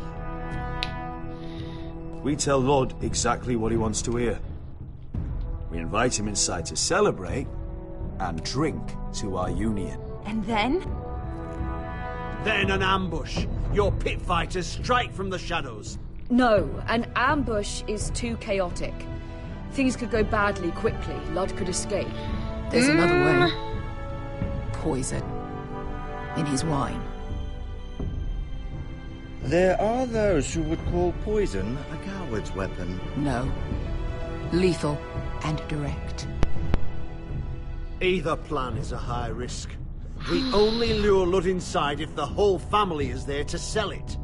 We tell Lord exactly what he wants to hear. We invite him inside to celebrate and drink to our union. And then? Then an ambush. Your pit fighters strike from the shadows. No, an ambush is too chaotic. Things could go badly quickly. Ludd could escape. There's another way. Poison. In his wine. There are those who would call poison a coward's weapon. No. Lethal and direct. Either plan is a high risk. We only lure Ludd inside if the whole family is there to sell it.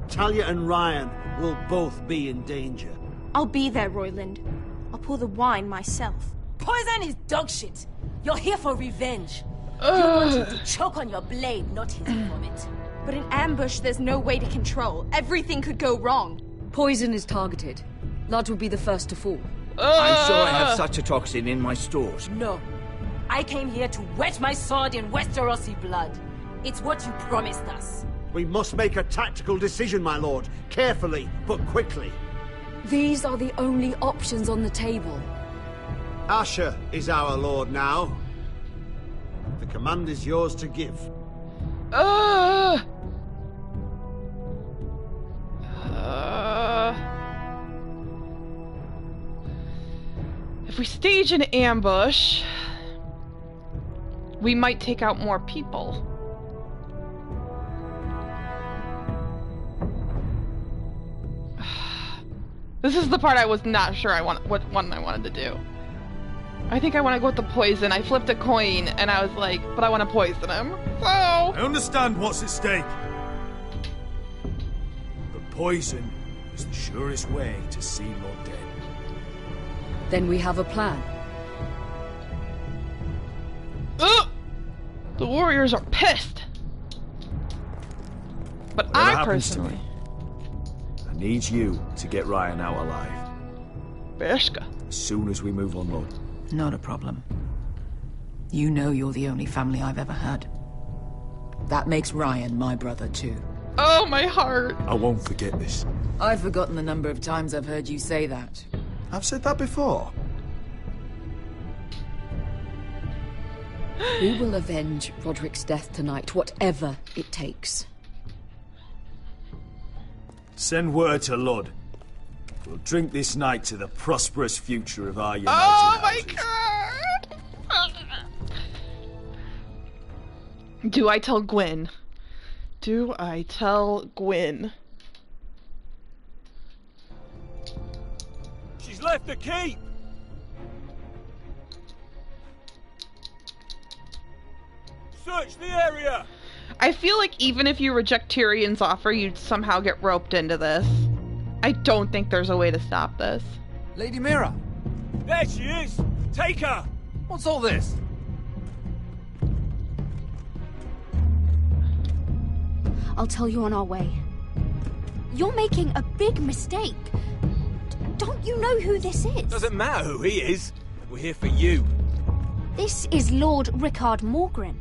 Talia and Ryan will both be in danger. I'll be there, Royland. I'll pour the wine myself. Poison is dog shit. You're here for revenge. You want him to choke on your blade, not his vomit. But in ambush, there's no way to control. Everything could go wrong. Poison is targeted. Ludd will be the first to fall. I'm sure I have such a toxin in my stores. No. I came here to wet my sword in Westerosi blood. It's what you promised us. We must make a tactical decision, my lord. Carefully, but quickly. These are the only options on the table. Asher is our lord now. The command is yours to give. If we stage an ambush, we might take out more people. This is the part I was not sure what one I wanted to do. I think I want to go with the poison. I flipped a coin and I was like, but I want to poison him. So I understand what's at stake. But poison is the surest way to see Lord dead. Then we have a plan. The warriors are pissed. But Whatever I happens to personally... me, I need you to get Ryan out alive. Beshka. As soon as we move on, Lord. Not a problem. You know you're the only family I've ever had. That makes Ryan my brother too. Oh, my heart. I won't forget this. I've forgotten the number of times I've heard you say that. I've said that before. We will avenge Roderick's death tonight, whatever it takes. Send word to Lud. We'll drink this night to the prosperous future of our united houses. God! Do I tell Gwyn? Do I tell Gwyn? She's left the keep! Search the area! I feel like even if you reject Tyrion's offer, you'd somehow get roped into this. I don't think there's a way to stop this. Lady Mira! There she is! Take her! What's all this? I'll tell you on our way. You're making a big mistake. Don't you know who this is? Doesn't matter who he is. We're here for you. This is Lord Rickard Morgren,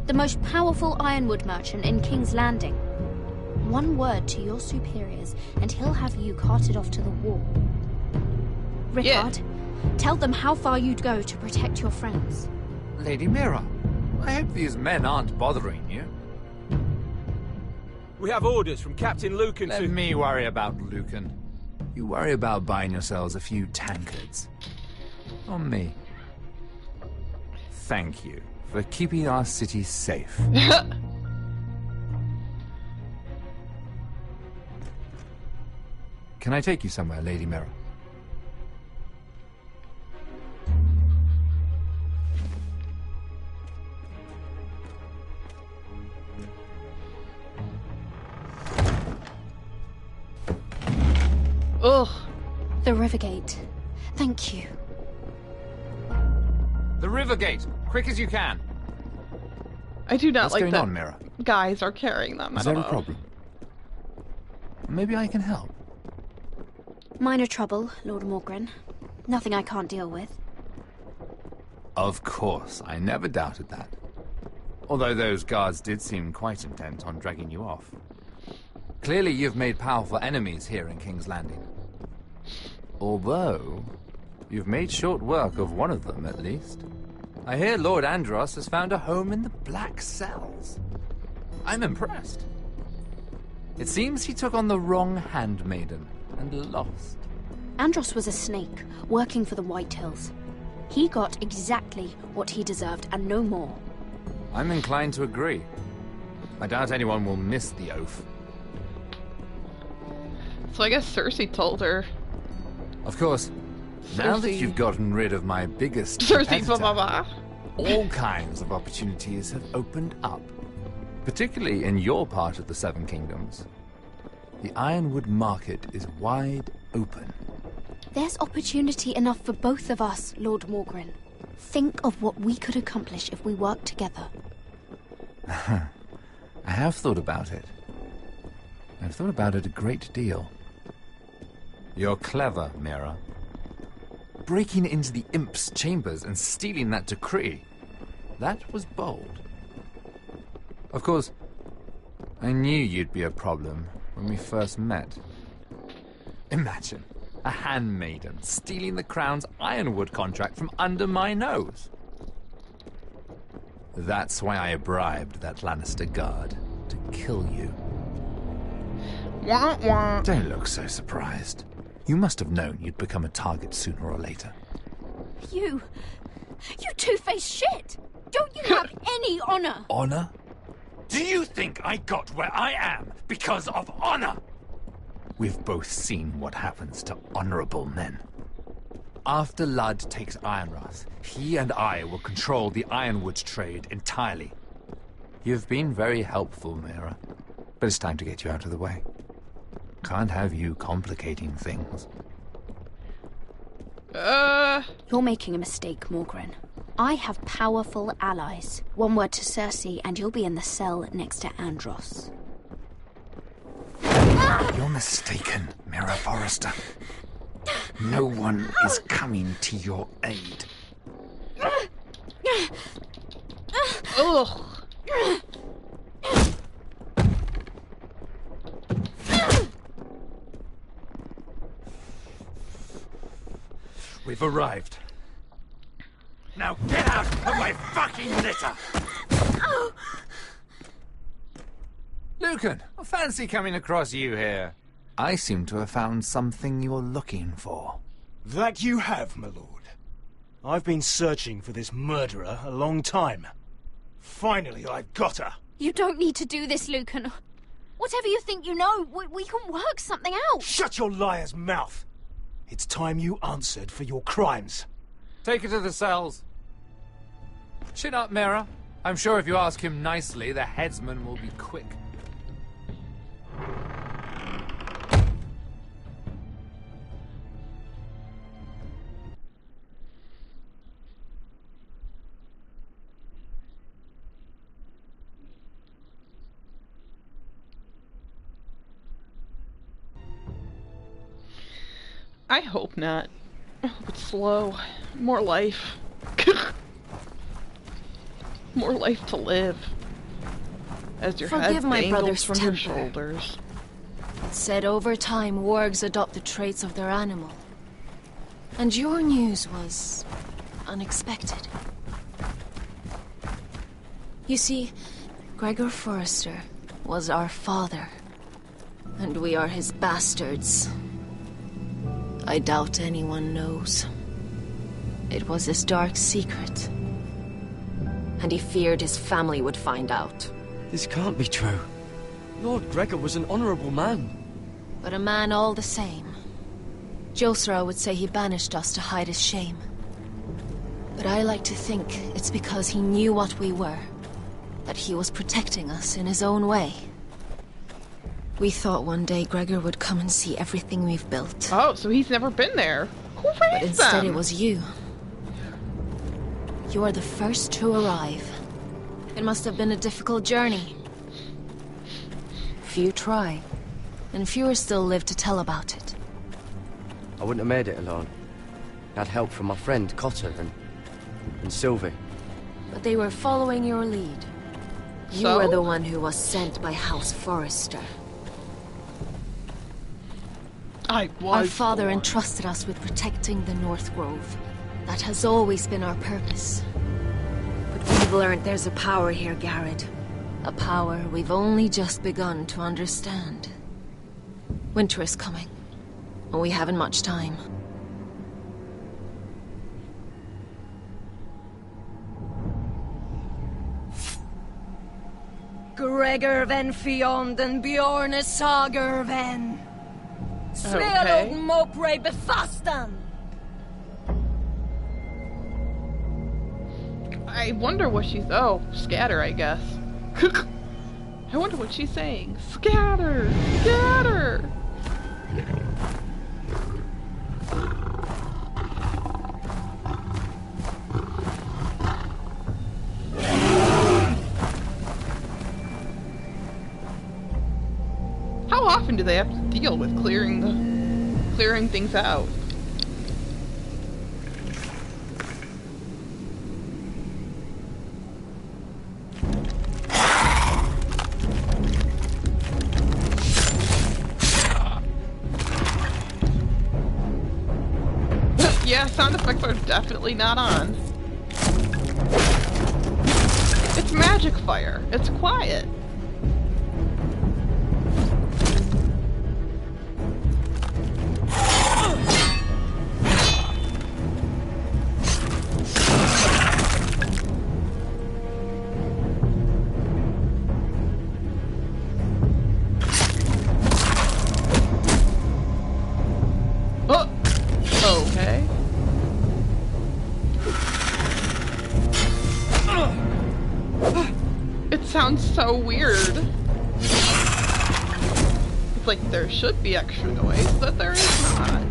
the most powerful ironwood merchant in King's Landing. One word to your superiors, and he'll have you carted off to the wall. Rickard, tell them how far you'd go to protect your friends. Lady Mira, I hope these men aren't bothering you. We have orders from Captain Lucan to... Let me worry about Lucan. You worry about buying yourselves a few tankards. On me. Thank you for keeping our city safe. Can I take you somewhere, Lady Mira? Ugh. The Rivergate. Thank you. The Rivergate! Quick as you can! I do not What's like going that on, Mira? guys are carrying them. Is I there don't a know. problem? Maybe I can help. Minor trouble, Lord Morgren. Nothing I can't deal with. Of course, I never doubted that. Although those guards did seem quite intent on dragging you off. Clearly you've made powerful enemies here in King's Landing. Although, you've made short work of one of them, at least. I hear Lord Andros has found a home in the Black Cells. I'm impressed. It seems he took on the wrong handmaiden and lost. Andros was a snake, working for the White Hills. He got exactly what he deserved, and no more. I'm inclined to agree. I doubt anyone will miss the oath. So I guess Cersei told her. Of course. Now that Cersei. you've gotten rid of my biggest Cersei, competitor, blah, blah, blah. all kinds of opportunities have opened up. Particularly in your part of the Seven Kingdoms. The Ironwood market is wide open. There's opportunity enough for both of us, Lord Morgren. Think of what we could accomplish if we worked together. I have thought about it. I've thought about it a great deal. You're clever, Mira. Breaking into the Imp's chambers and stealing that decree. That was bold. Of course, I knew you'd be a problem when we first met. Imagine a handmaiden stealing the Crown's Ironwood contract from under my nose. That's why I bribed that Lannister guard to kill you. Wah, wah. Don't look so surprised. You must have known you'd become a target sooner or later. You two-faced shit! Don't you have any honor? Honor? Do you think I got where I am because of honor? We've both seen what happens to honorable men. After Ludd takes Ironrath, he and I will control the Ironwood trade entirely. You've been very helpful, Mira, but it's time to get you out of the way. Can't have you complicating things. You're making a mistake, Morgren. I have powerful allies. One word to Cersei, and you'll be in the cell next to Andros. You're mistaken, Mira Forrester. No one is coming to your aid. Ugh. We've arrived. Now get out of my fucking litter! Lucan, I fancy coming across you here. I seem to have found something you're looking for. That you have, my lord. I've been searching for this murderer a long time. Finally, I've got her. You don't need to do this, Lucan. Whatever you think you know, we can work something out. Shut your liar's mouth! It's time you answered for your crimes. Take her to the cells. Chin up, Mira. I'm sure if you ask him nicely, the headsman will be quick. I hope not. I hope it's slow. More life. More life to live. As your Forgive head my dangles brother's from your temper. shoulders. Said over time, wargs adopt the traits of their animal. And your news was unexpected. You see, Gregor Forrester was our father, and we are his bastards. I doubt anyone knows. It was his dark secret, and he feared his family would find out. This can't be true. Lord Gregor was an honorable man. But a man all the same. Josra would say he banished us to hide his shame. But I like to think it's because he knew what we were. That he was protecting us in his own way. We thought one day Gregor would come and see everything we've built. Oh, so he's never been there. Who raised But instead them? it was you. You are the first to arrive. It must have been a difficult journey. Few try, and fewer still live to tell about it. I wouldn't have made it alone. I had help from my friend Cotter and Sylvie. But they were following your lead. You So? were the one who was sent by House Forrester. Our father entrusted us with protecting the North Grove. That has always been our purpose. But we've learned there's a power here, Garrett. A power we've only just begun to understand. Winter is coming, and we haven't much time. Gregor ven Fionden Bjorne Sager ven. Okay. Sveolod Mopre befastan. I wonder what she's... Oh, scatter, I guess. I wonder what she's saying. Scatter! Scatter! How often do they have to deal with clearing things out? Yeah, sound effects are definitely not on. It's magic fire. It's quiet. Okay. It sounds so weird. It's like there should be extra noise, but there is not.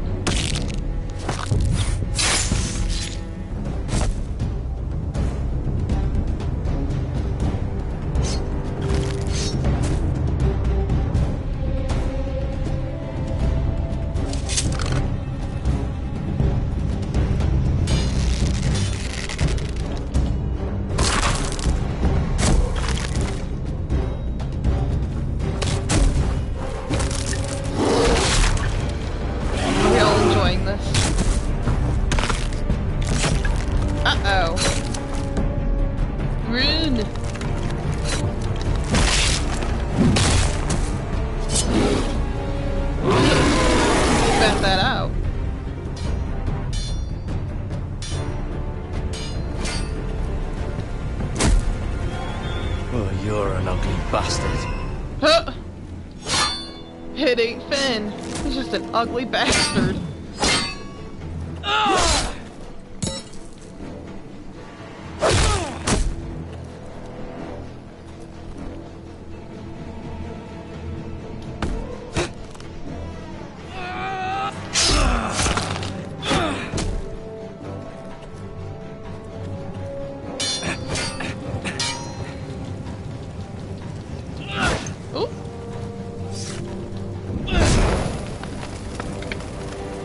Uh-oh. Run! Bat that out. Oh, you're an ugly bastard. Huh! It ain't Finn. He's just an ugly bastard.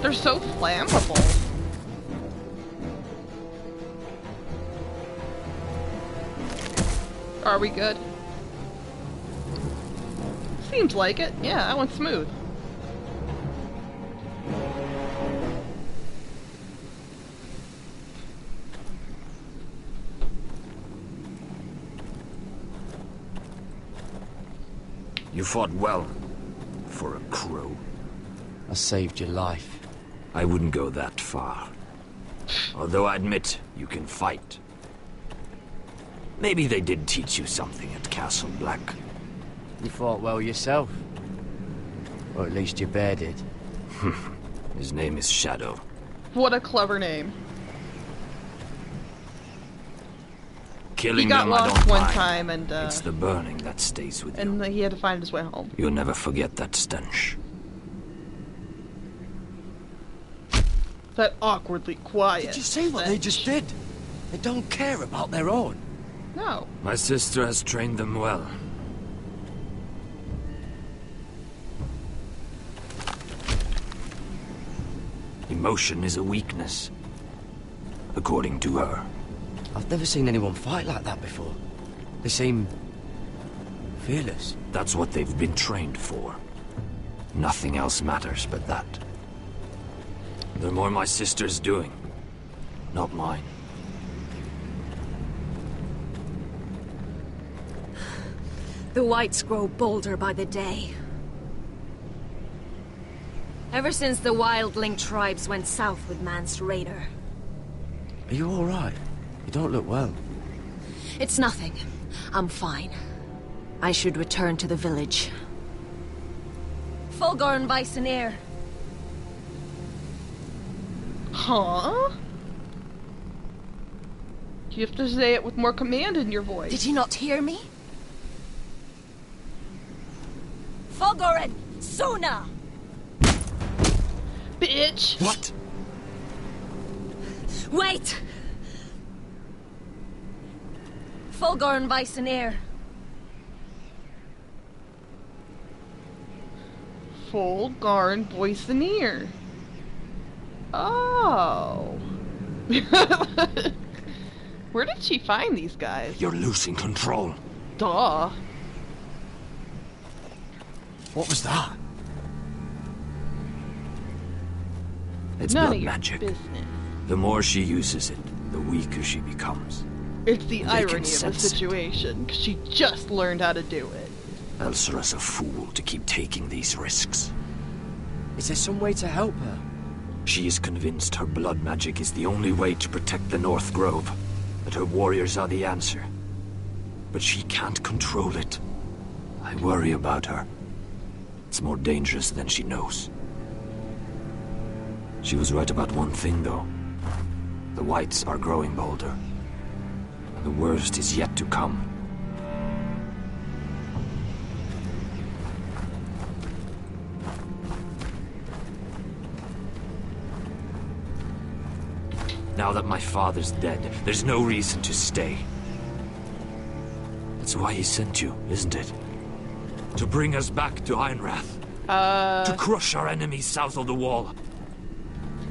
They're so flammable. Are we good? Seems like it. Yeah, that one's smooth. You fought well, for a crow. I saved your life. I wouldn't go that far. Although I admit, you can fight. Maybe they did teach you something at Castle Black. You fought well yourself. Or at least your bear did. His name is Shadow. What a clever name. Killing he got them, I lost don't one mind. time, and It's the burning that stays with you. and he had to find his way home. You'll never forget that stench. That awkwardly quiet. Did you see what they just did? They don't care about their own. No. My sister has trained them well. Emotion is a weakness, according to her. I've never seen anyone fight like that before. They seem fearless. That's what they've been trained for. Nothing else matters but that. The more my sister's doing, not mine. The whites grow bolder by the day. Ever since the wildling tribes went south with Mance Rayder. Are you all right? You don't look well. It's nothing. I'm fine. I should return to the village. Fulgorn Weissenir. Huh? You have to say it with more command in your voice. Did you not hear me? Fulgorn! Suna! Bitch! What? Wait! Fulgorn Weissenir. Fulgorn Boysenir. Oh. Where did she find these guys? You're losing control. Duh. What was that? It's None blood of your magic. business. The more she uses it, the weaker she becomes. It's the They can irony of the sense it. situation, 'cause she just learned how to do it. Elsera's a fool to keep taking these risks. Is there some way to help her? She is convinced her blood magic is the only way to protect the North Grove, that her warriors are the answer. But she can't control it. I worry about her. It's more dangerous than she knows. She was right about one thing, though. The whites are growing bolder. The worst is yet to come. Now that my father's dead, there's no reason to stay. That's why he sent you, isn't it? To bring us back to Einrath. To crush our enemies south of the wall.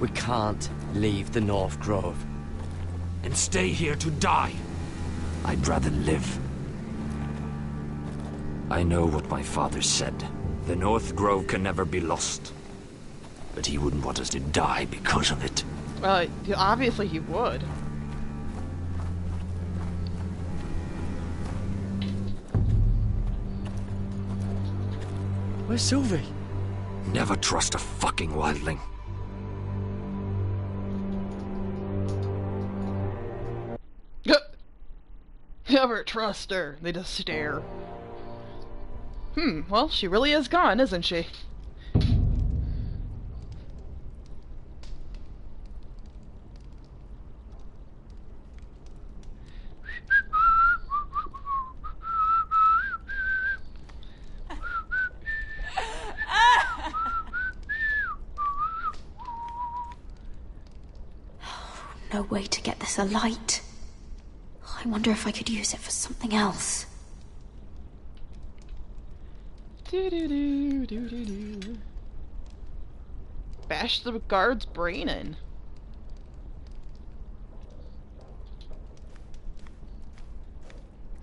We can't leave the North Grove. And stay here to die. I'd rather live. I know what my father said. The North Grove can never be lost. But he wouldn't want us to die because of it. Obviously he would. Where's Sylvie? Never trust a fucking wildling. Never trust her. They just stare. Well, she really is gone, isn't she? No way to get this alight. I wonder if I could use it for something else. Do. Bash the guard's brain in.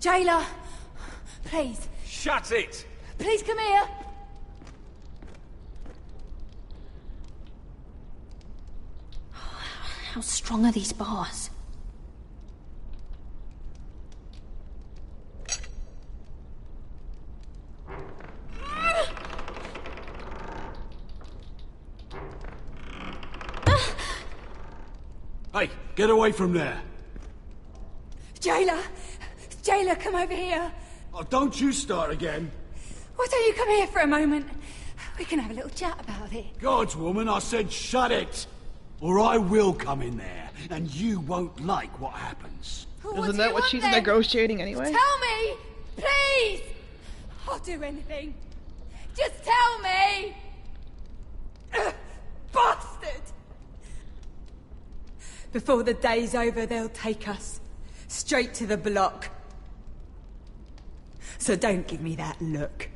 Jailer! Please. Shut it! Please come here! How strong are these bars? Hey, get away from there! Jailer! Jailer, come over here! Oh, don't you start again! Why don't you come here for a moment? We can have a little chat about it. Gods, woman, I said shut it! Or I will come in there, and you won't like what happens. Isn't that what she's negotiating anyway? Tell me! Please! I'll do anything. Just tell me! Bastard! Before the day's over, they'll take us straight to the block. So don't give me that look.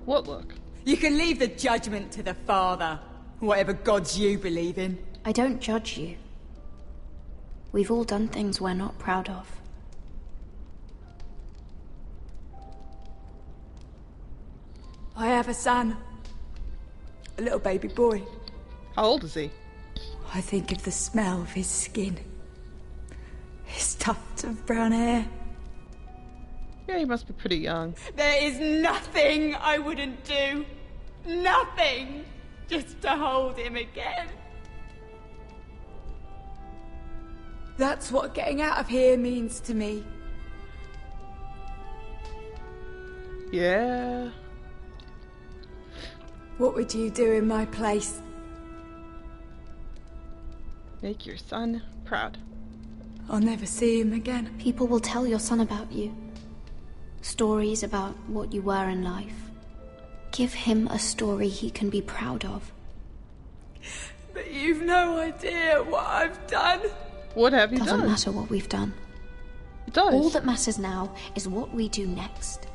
What look? You can leave the judgment to the Father, whatever gods you believe in. I don't judge you. We've all done things we're not proud of. I have a son. A little baby boy. How old is he? I think of the smell of his skin. His tufts of brown hair. Yeah, he must be pretty young. There is nothing I wouldn't do. Nothing! Just to hold him again. That's what getting out of here means to me. Yeah. What would you do in my place? Make your son proud. I'll never see him again. People will tell your son about you. Stories about what you were in life. Give him a story he can be proud of. But you've no idea what I've done. What have you done? Doesn't matter what we've done. It does. All that matters now is what we do next.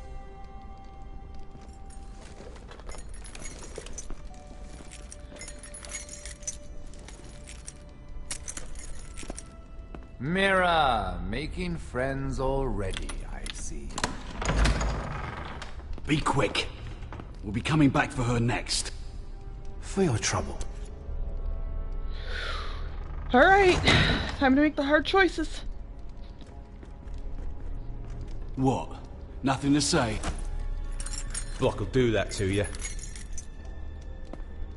Mira, making friends already, I see. Be quick. We'll be coming back for her next. For your trouble. Alright, time to make the hard choices. What? Nothing to say? Block will do that to you.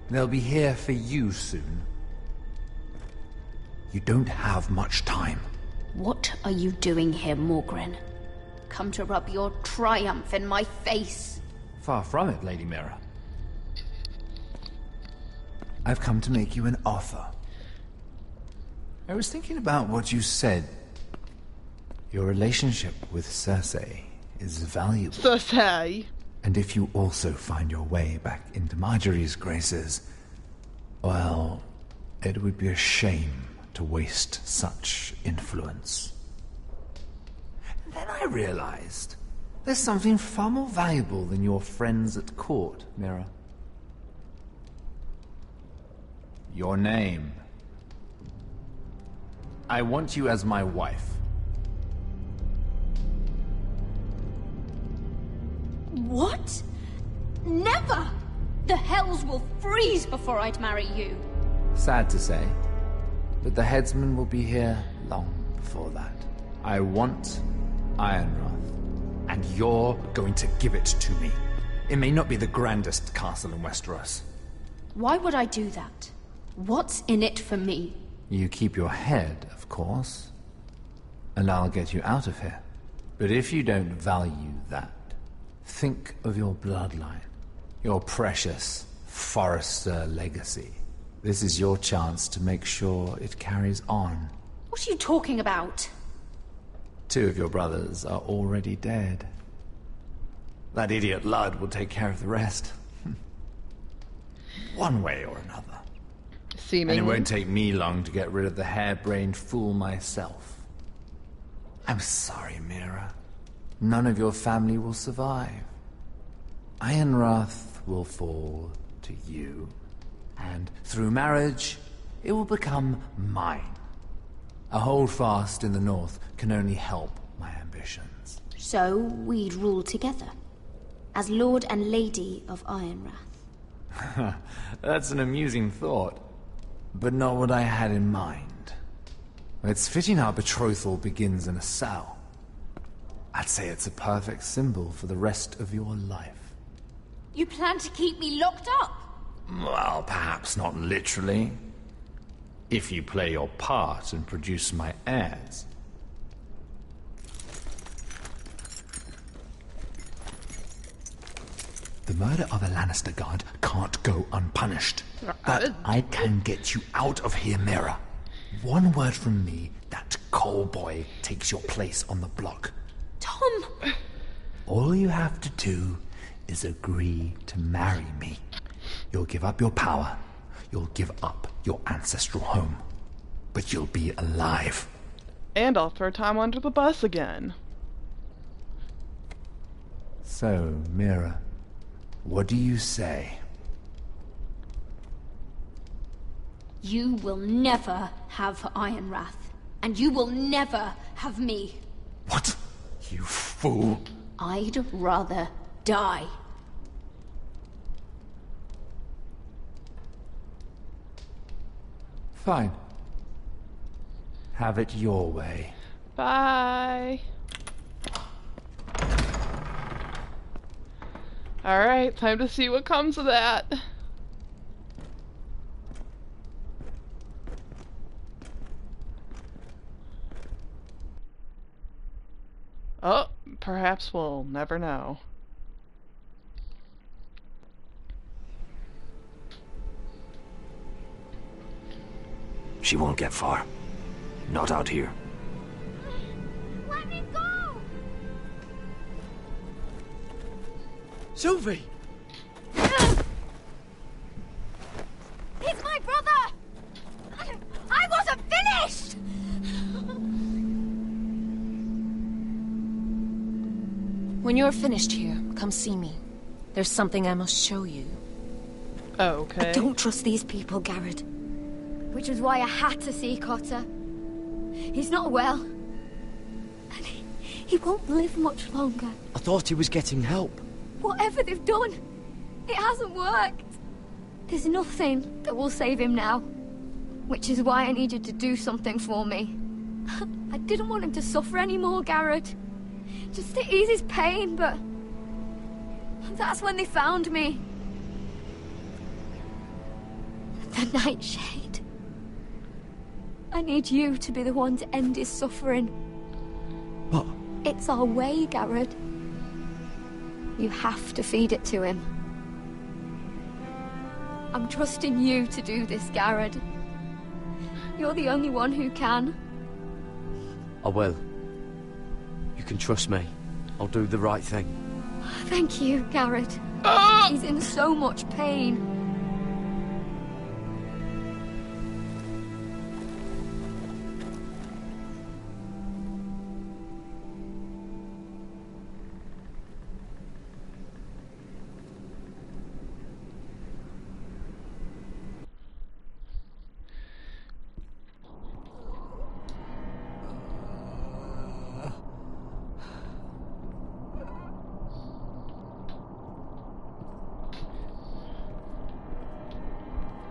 They'll be here for you soon. You don't have much time. What are you doing here, Morgren? Come to rub your triumph in my face. Far from it, Lady Mira. I've come to make you an offer. I was thinking about what you said. Your relationship with Cersei is valuable. Cersei. And if you also find your way back into Marjorie's graces, well, it would be a shame to waste such influence. And then I realized there's something far more valuable than your friends at court, Mira. Your name. I want you as my wife. What? Never! The hells will freeze before I'd marry you. Sad to say, but the headsman will be here long before that. I want Ironrath, and you're going to give it to me. It may not be the grandest castle in Westeros. Why would I do that? What's in it for me? You keep your head, of course, and I'll get you out of here. But if you don't value that, think of your bloodline, your precious Forrester legacy. This is your chance to make sure it carries on. What are you talking about? 2 of your brothers are already dead. That idiot Ludd will take care of the rest. One way or another. Seemingly. And it won't take me long to get rid of the harebrained fool myself. I'm sorry, Mira. None of your family will survive. Ironrath will fall to you, and through marriage, it will become mine. A holdfast in the north can only help my ambitions. So we'd rule together, as Lord and Lady of Ironrath. That's an amusing thought, but not what I had in mind. It's fitting our betrothal begins in a cell. I'd say it's a perfect symbol for the rest of your life. You plan to keep me locked up? Well, perhaps not literally. If you play your part and produce my heirs. The murder of a Lannister guard can't go unpunished. But I can get you out of here, Mira. One word from me, that coal boy takes your place on the block. Tom! All you have to do is agree to marry me. You'll give up your power. You'll give up your ancestral home. But you'll be alive. And I'll throw Tom under the bus again. So, Mira, what do you say? You will never have Ironwrath, and you will never have me. What? You fool. I'd rather die. Fine. Have it your way. Bye. Alright, time to see what comes of that. Oh, perhaps we'll never know. She won't get far. Not out here. Let me go! Sylvie! He's my brother! I wasn't finished! When you're finished here, come see me. There's something I must show you. Okay. I don't trust these people, Garrett. Which was why I had to see Cotter. He's not well. And he won't live much longer. I thought he was getting help. Whatever they've done, it hasn't worked. There's nothing that will save him now. Which is why I need you to do something for me. I didn't want him to suffer anymore, Garrett. Just to ease his pain, but... that's when they found me. The Nightshade. I need you to be the one to end his suffering. What? It's our way, Garrett. You have to feed it to him. I'm trusting you to do this, Garrett. You're the only one who can. I will. You can trust me. I'll do the right thing. Thank you, Garrett. He's in so much pain.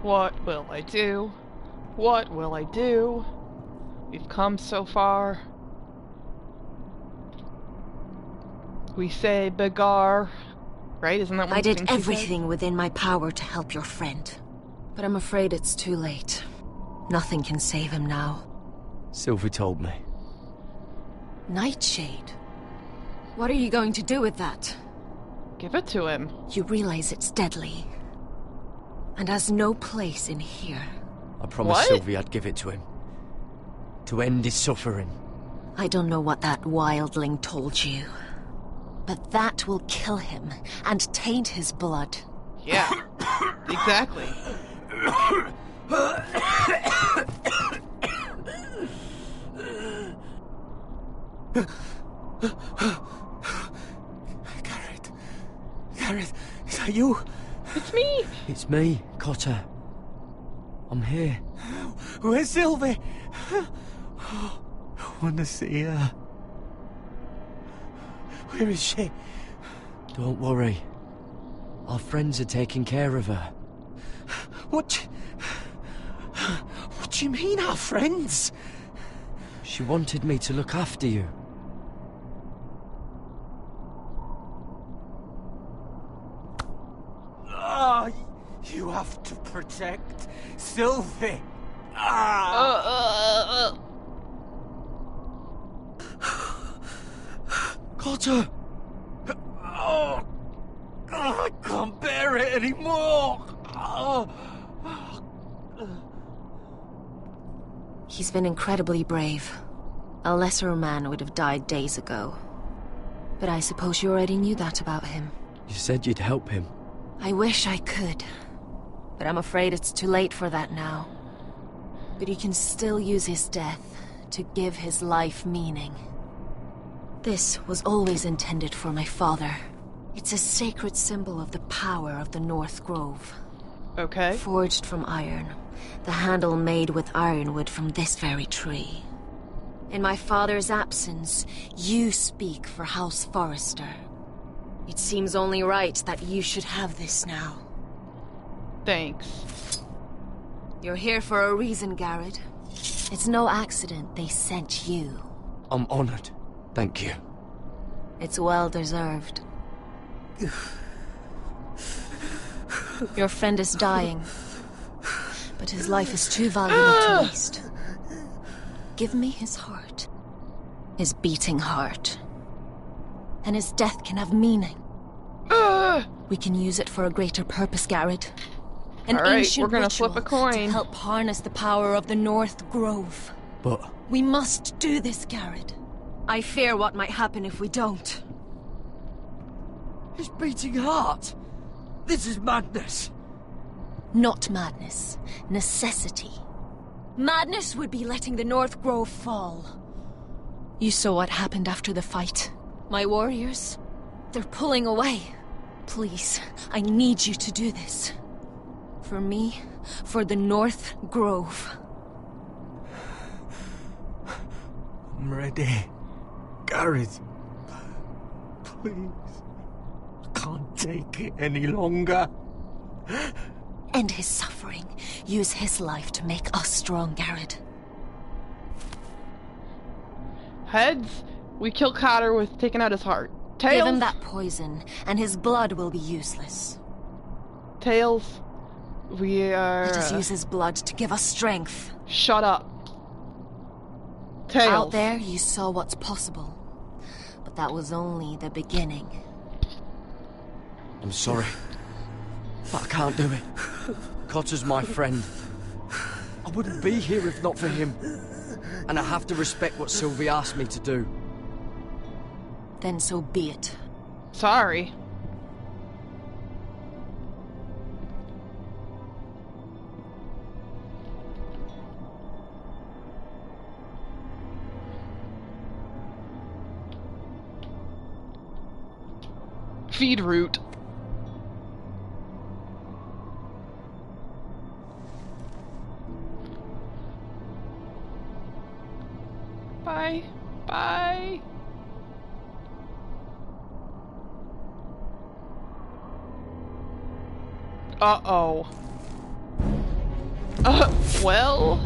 What will I do? What will I do? We've come so far. We say Begar, right? Isn't that one I of the did things she said? everything within my power to help your friend. But I'm afraid it's too late. Nothing can save him now. Sylvie told me. Nightshade? What are you going to do with that? Give it to him. You realize it's deadly. And has no place in here. I promised Sylvie I'd give it to him. To end his suffering. I don't know what that wildling told you. But that will kill him and taint his blood. Yeah, exactly. Garrett, is that you? It's me! It's me, Cotter. I'm here. Where's Sylvie? I want to see her. Where is she? Don't worry. Our friends are taking care of her. What do you mean, our friends? She wanted me to look after you. Ah, you have to protect Sylvie. Cotter! Oh, I can't bear it anymore. He's been incredibly brave. A lesser man would have died days ago. But I suppose you already knew that about him. You said you'd help him. I wish I could. But I'm afraid it's too late for that now. But you can still use his death to give his life meaning. This was always intended for my father. It's a sacred symbol of the power of the North Grove. Okay. Forged from iron. The handle made with ironwood from this very tree. In my father's absence, you speak for House Forrester. It seems only right that you should have this now. Thanks. You're here for a reason, Garrett. It's no accident they sent you. I'm honored. Thank you. It's well deserved. Your friend is dying, but his life is too valuable to waste. Give me his heart. His beating heart. And his death can have meaning. We can use it for a greater purpose, Garrett. An ancient we're gonna ritual flip a coin. to help harness the power of the North Grove. But... We must do this, Garrett. I fear what might happen if we don't. His beating heart! This is madness! Not madness. Necessity. Madness would be letting the North Grove fall. You saw what happened after the fight. My warriors, they're pulling away. Please, I need you to do this. For me, for the North Grove. I'm ready. Garrett, please. I can't take it any longer. End his suffering. Use his life to make us strong, Garrett. Heads, we kill Cotter with taking out his heart. Tails, Give him that poison, and his blood will be useless. Tails, we are... Let us use his blood to give us strength. Shut up. Tails. Out there, you saw what's possible. But that was only the beginning. I'm sorry, but I can't do it. Cotter's my friend. I wouldn't be here if not for him. And I have to respect what Sylvie asked me to do. Then so be it. Sorry. Feed route. Bye. Bye. Uh-oh. Well...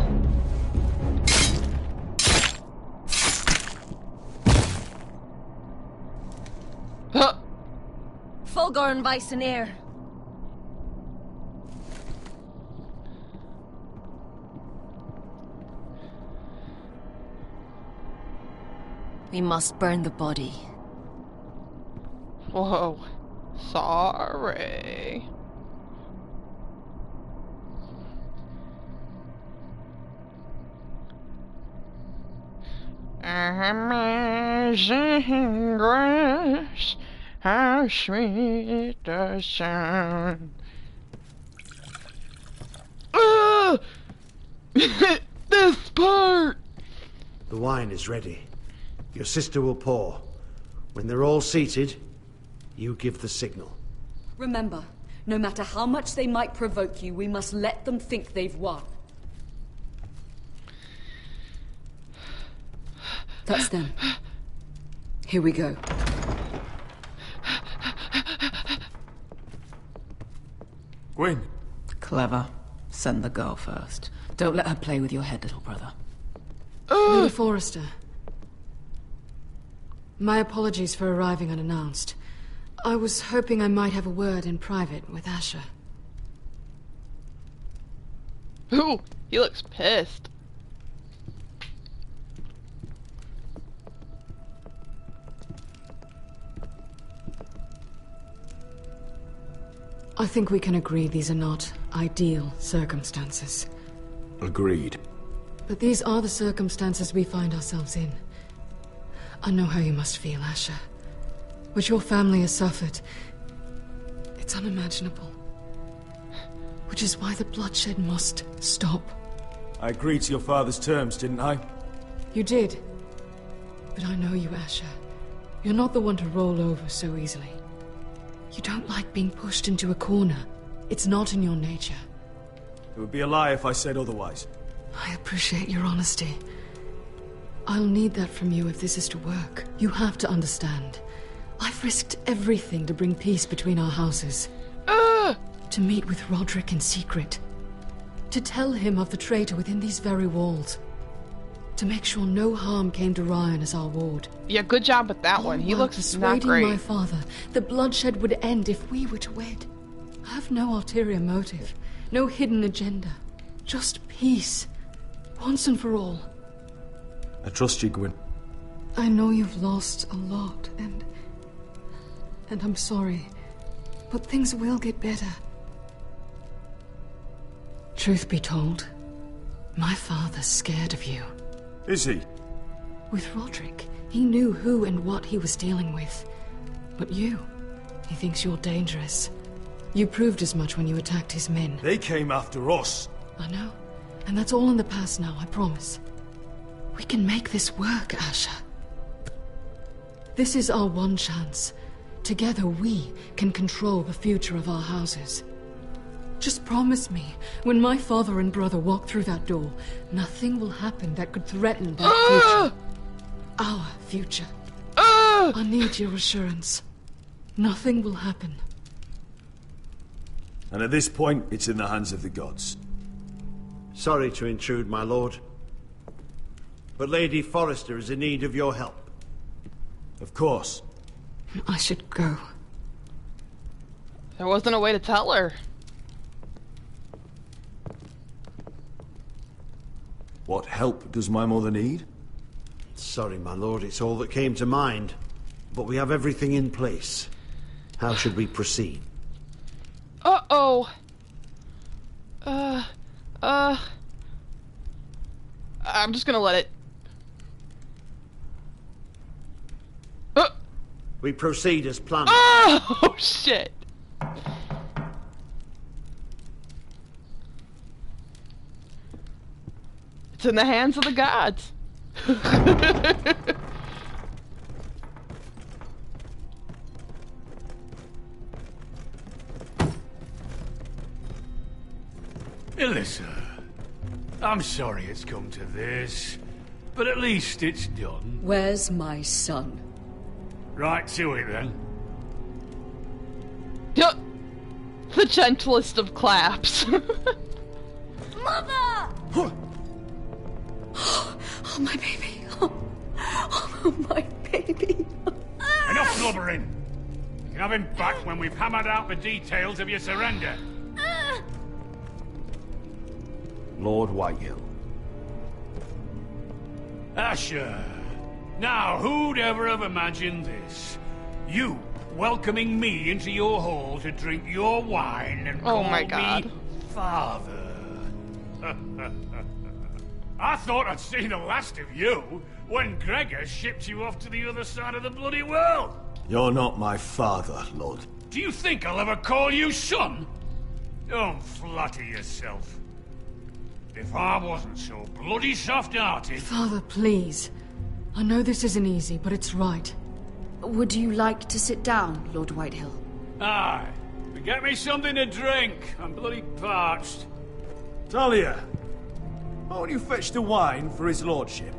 Fulgor and Weisenair. We must burn the body. Whoa. Sorry. Amazing grace, how sweet the sound. This part! The wine is ready. Your sister will pour. When they're all seated, you give the signal. Remember, no matter how much they might provoke you, we must let them think they've won. That's them. Here we go. Gwyn. Clever. Send the girl first. Don't let her play with your head, little brother. Lady Forrester. My apologies for arriving unannounced. I was hoping I might have a word in private with Asher. Ooh, he looks pissed. I think we can agree these are not ideal circumstances. Agreed. But these are the circumstances we find ourselves in. I know how you must feel, Asher. What your family has suffered, it's unimaginable. Which is why the bloodshed must stop. I agreed to your father's terms, didn't I? You did. But I know you, Asher. You're not the one to roll over so easily. You don't like being pushed into a corner. It's not in your nature. It would be a lie if I said otherwise. I appreciate your honesty. I'll need that from you if this is to work. You have to understand. I've risked everything to bring peace between our houses. To meet with Roderick in secret. To tell him of the traitor within these very walls. To make sure no harm came to Ryan as our ward. Yeah, good job with that one. He looks not persuading great. my father that bloodshed would end if we were to wed. I have no ulterior motive, no hidden agenda. Just peace. Once and for all. I trust you, Gwyn. I know you've lost a lot, and I'm sorry. But things will get better. Truth be told, my father's scared of you. Is he? With Roderick, he knew who and what he was dealing with. But you, he thinks you're dangerous. You proved as much when you attacked his men. They came after us. I know. And that's all in the past now, I promise. We can make this work, Asher. This is our one chance. Together we can control the future of our houses. Just promise me, when my father and brother walk through that door, nothing will happen that could threaten that future. Our future. I need your assurance. Nothing will happen. And at this point, it's in the hands of the gods. Sorry to intrude, my lord. But Lady Forrester is in need of your help. Of course. I should go. There wasn't a way to tell her. What help does my mother need? Sorry, my lord, it's all that came to mind. But we have everything in place. How should we proceed? Uh-oh. I'm just gonna let it. We proceed as planned. Oh, shit. It's in the hands of the gods. Alyssa, I'm sorry it's come to this, but at least it's done. Where's my son? Right to it, then. The gentlest of claps. Mother! Oh, my baby. Oh, my baby. Enough blubbering. You can have him back when we've hammered out the details of your surrender. Lord Whitehill. Asher. Now, who'd ever have imagined this? You welcoming me into your hall to drink your wine and call my God. me father. I thought I'd seen the last of you when Gregor shipped you off to the other side of the bloody world. You're not my father, Lord. Do you think I'll ever call you son? Don't flatter yourself. If I wasn't so bloody soft-hearted... Father, please. I know this isn't easy, but it's right. Would you like to sit down, Lord Whitehill? Aye. But get me something to drink. I'm bloody parched. Talia, won't you fetch the wine for his lordship?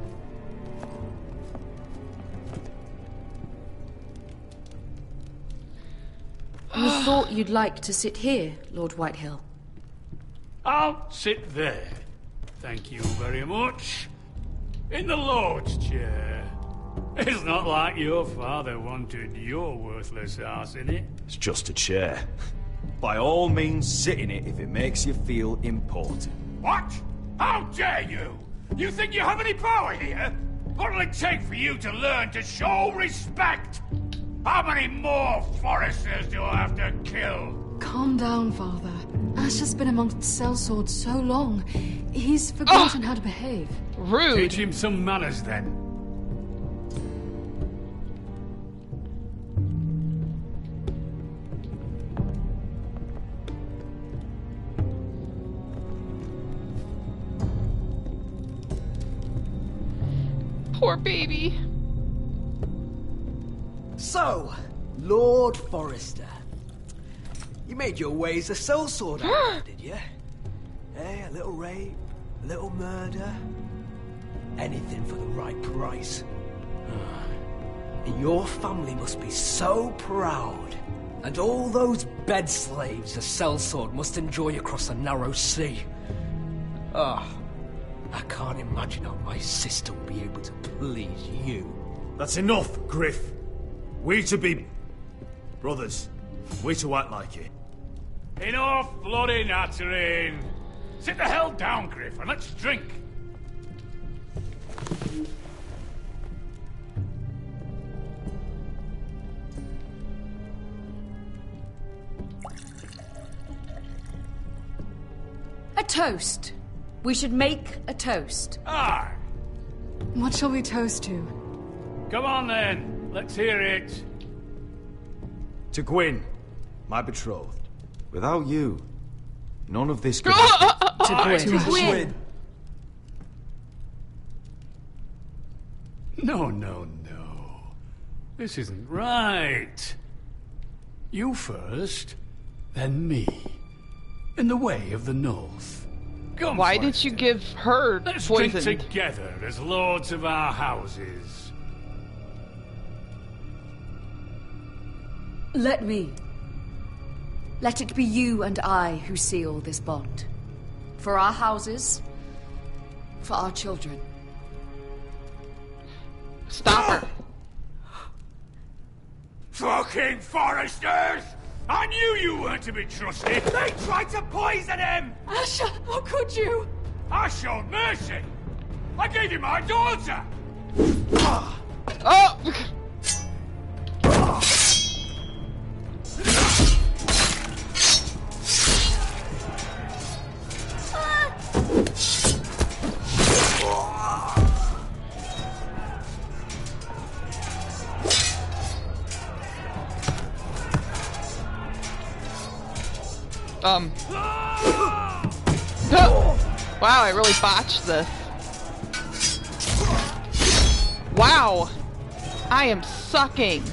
You thought you'd like to sit here, Lord Whitehill? I'll sit there. Thank you very much. In the Lord's chair. It's not like your father wanted your worthless ass in it. It's just a chair. By all means, sit in it if it makes you feel important. What? How dare you? You think you have any power here? What'll it take for you to learn to show respect? How many more Foresters do I have to kill? Calm down, Father. Asher's been amongst sellswords so long. He's forgotten how to behave. Rude. Teach him some manners, then. Poor baby. So, Lord Forrester, you made your way as a sellsword, did you? Eh, a little rape, a little murder, anything for the right price. And your family must be so proud. And all those bed slaves a sellsword must enjoy across the narrow sea. Ah, I can't imagine how my sister will be able to please you. That's enough, Griff. We to be brothers. We to act like it. Enough bloody nattering. Sit the hell down, Griff, and let's drink. A toast. We should make a toast. Aye. What shall we toast to? Come on, then. Let's hear it. To Gwyn, my betrothed. Without you, none of this could To Gwyn. No, no, no. This isn't right. You first, then me. In the way of the North. Come, Why did you give her Let's poison? drink together as lords of our houses. Let me. Let it be you and I who seal this bond. For our houses, for our children. Stop her. Fucking Foresters! I knew you weren't to be trusted! They tried to poison him! Asher, how could you? I showed mercy! I gave you my daughter! Oh! Wow, I really botched this. Wow! I am sucking.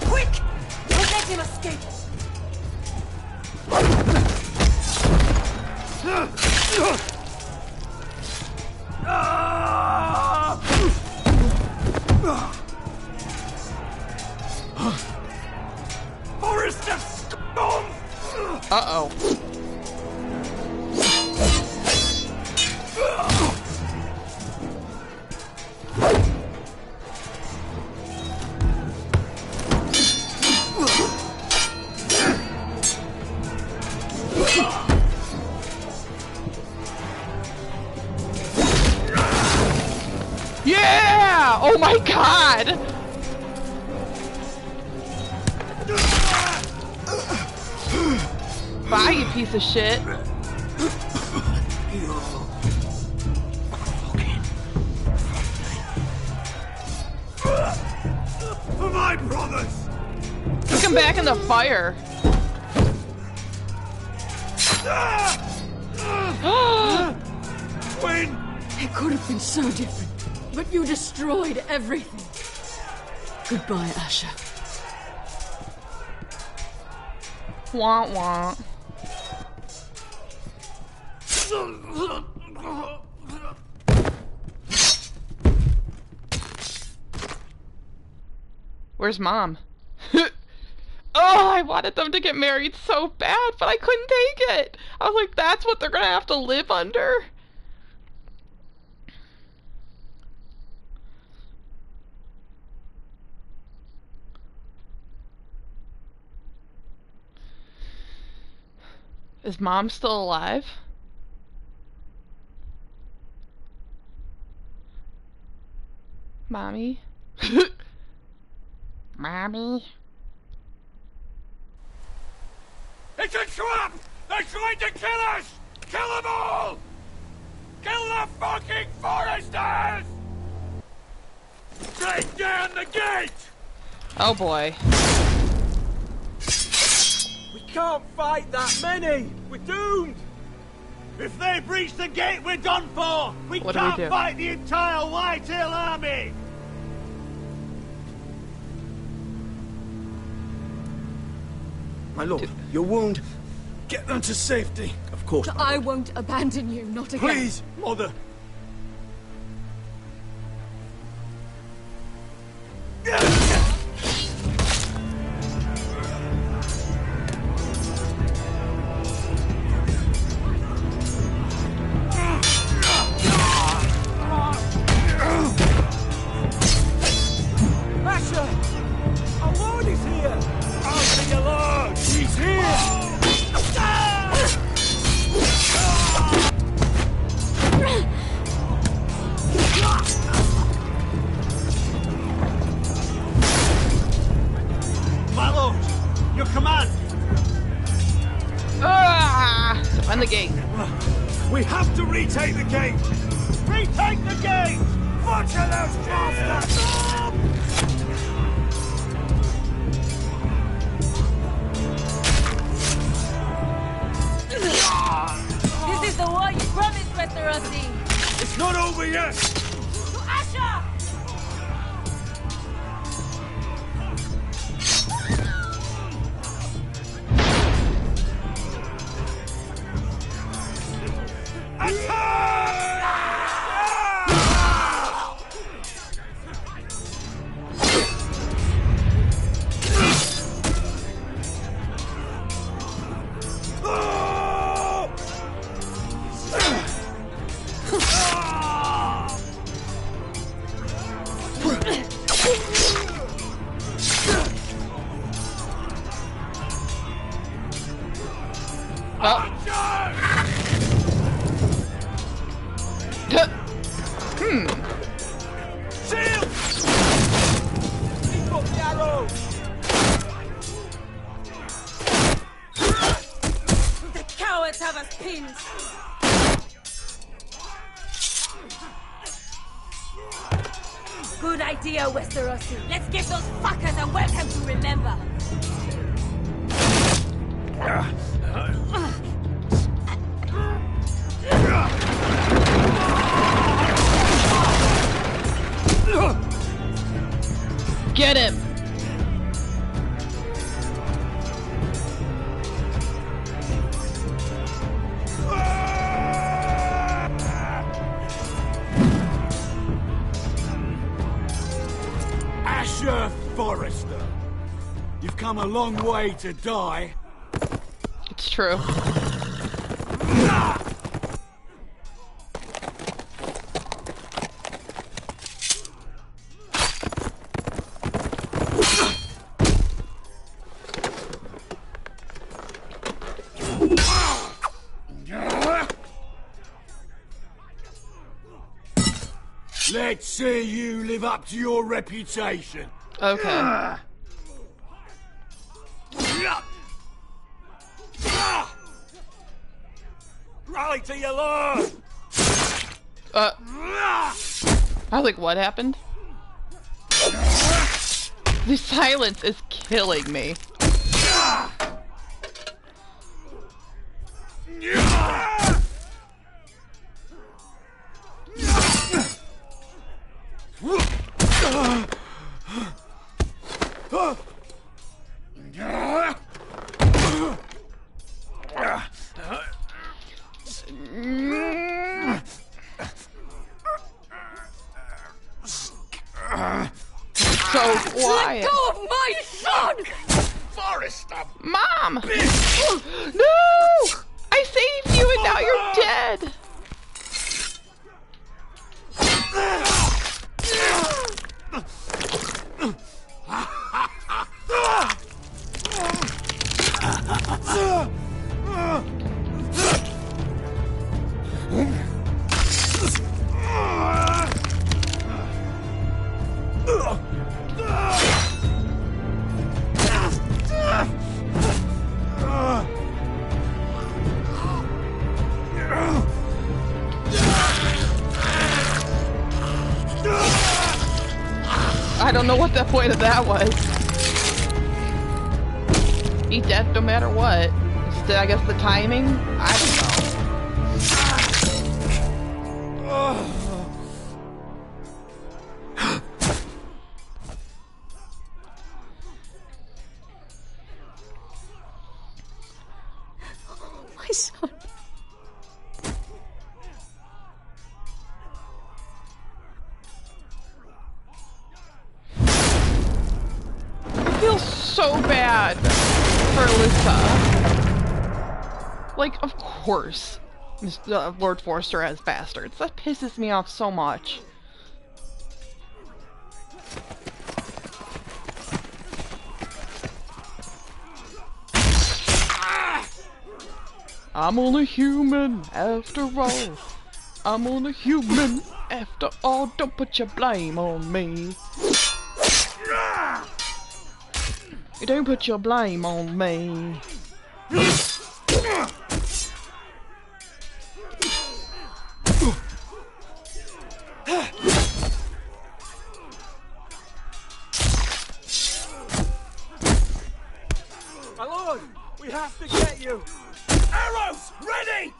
Quick! Don't let him escape! Forrester scum! Uh-oh. Yeah! Oh my god! Bye, you piece of shit. For my brothers! Kick him back in the fire. Gwyn! It could have been so different, but you destroyed everything. Goodbye, Asher. Wah wah. Where's Mom? Oh, I wanted them to get married so bad, but I couldn't take it. I was like, that's what they're gonna have to live under? Is Mom still alive? Mommy? Mommy? It's a trap! They're trying to kill us! Kill them all! Kill the fucking foresters! Take down the gate! Oh boy. We can't fight that many! We're doomed! If they breach the gate, we're done for! We What do we can't do? fight the entire Whitetail army! My lord, your wound... Get them to safety. Of course, I won't abandon you, not again. Please, Mother. Asher! Our lord is here! I'll see your lord! He's here! My lord, your command! Defend the gate. We have to retake the gate! Retake the gate! Butcher those bastards! This is the war you promised, Westerosi! It's not over yet! To Asher! The cowards have us pinned! Good idea, Westerosi. Let's give those fuckers a welcome to remember. Get him! Asher Forrester, you've come a long way to die. It's true. Let's see you live up to your reputation. Okay. Rally to your lord! I was like, what happened? The silence is killing me. So quiet. Let go of my son! Forrester! Mom! No! I saved you and now you're dead! know what the point of that was. He's dead no matter what. I guess the timing? I don't know. My son. I feel so bad for Alyssa. Like, of course, Lord Forrester has bastards. That pisses me off so much. I'm only human after all. I'm only human after all. Don't put your blame on me. You don't put your blame on me. My lord, we have to get you. Arrows, ready!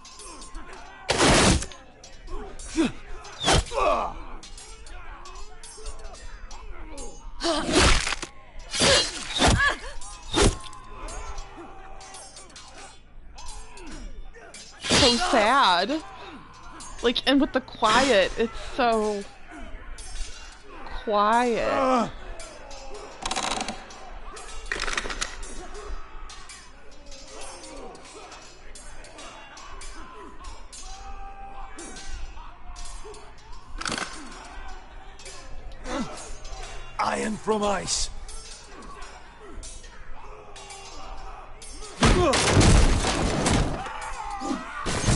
So sad. Like, and with the quiet, it's so quiet. Iron from ice.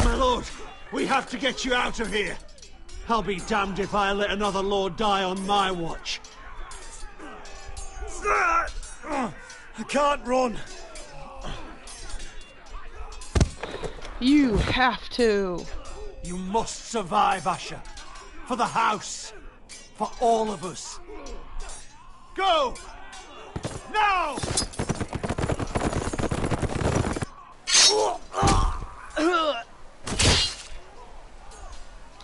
My lord, we have to get you out of here. I'll be damned if I let another lord die on my watch. I can't run. You have to. You must survive, Asher. For the house. For all of us. Go! Now!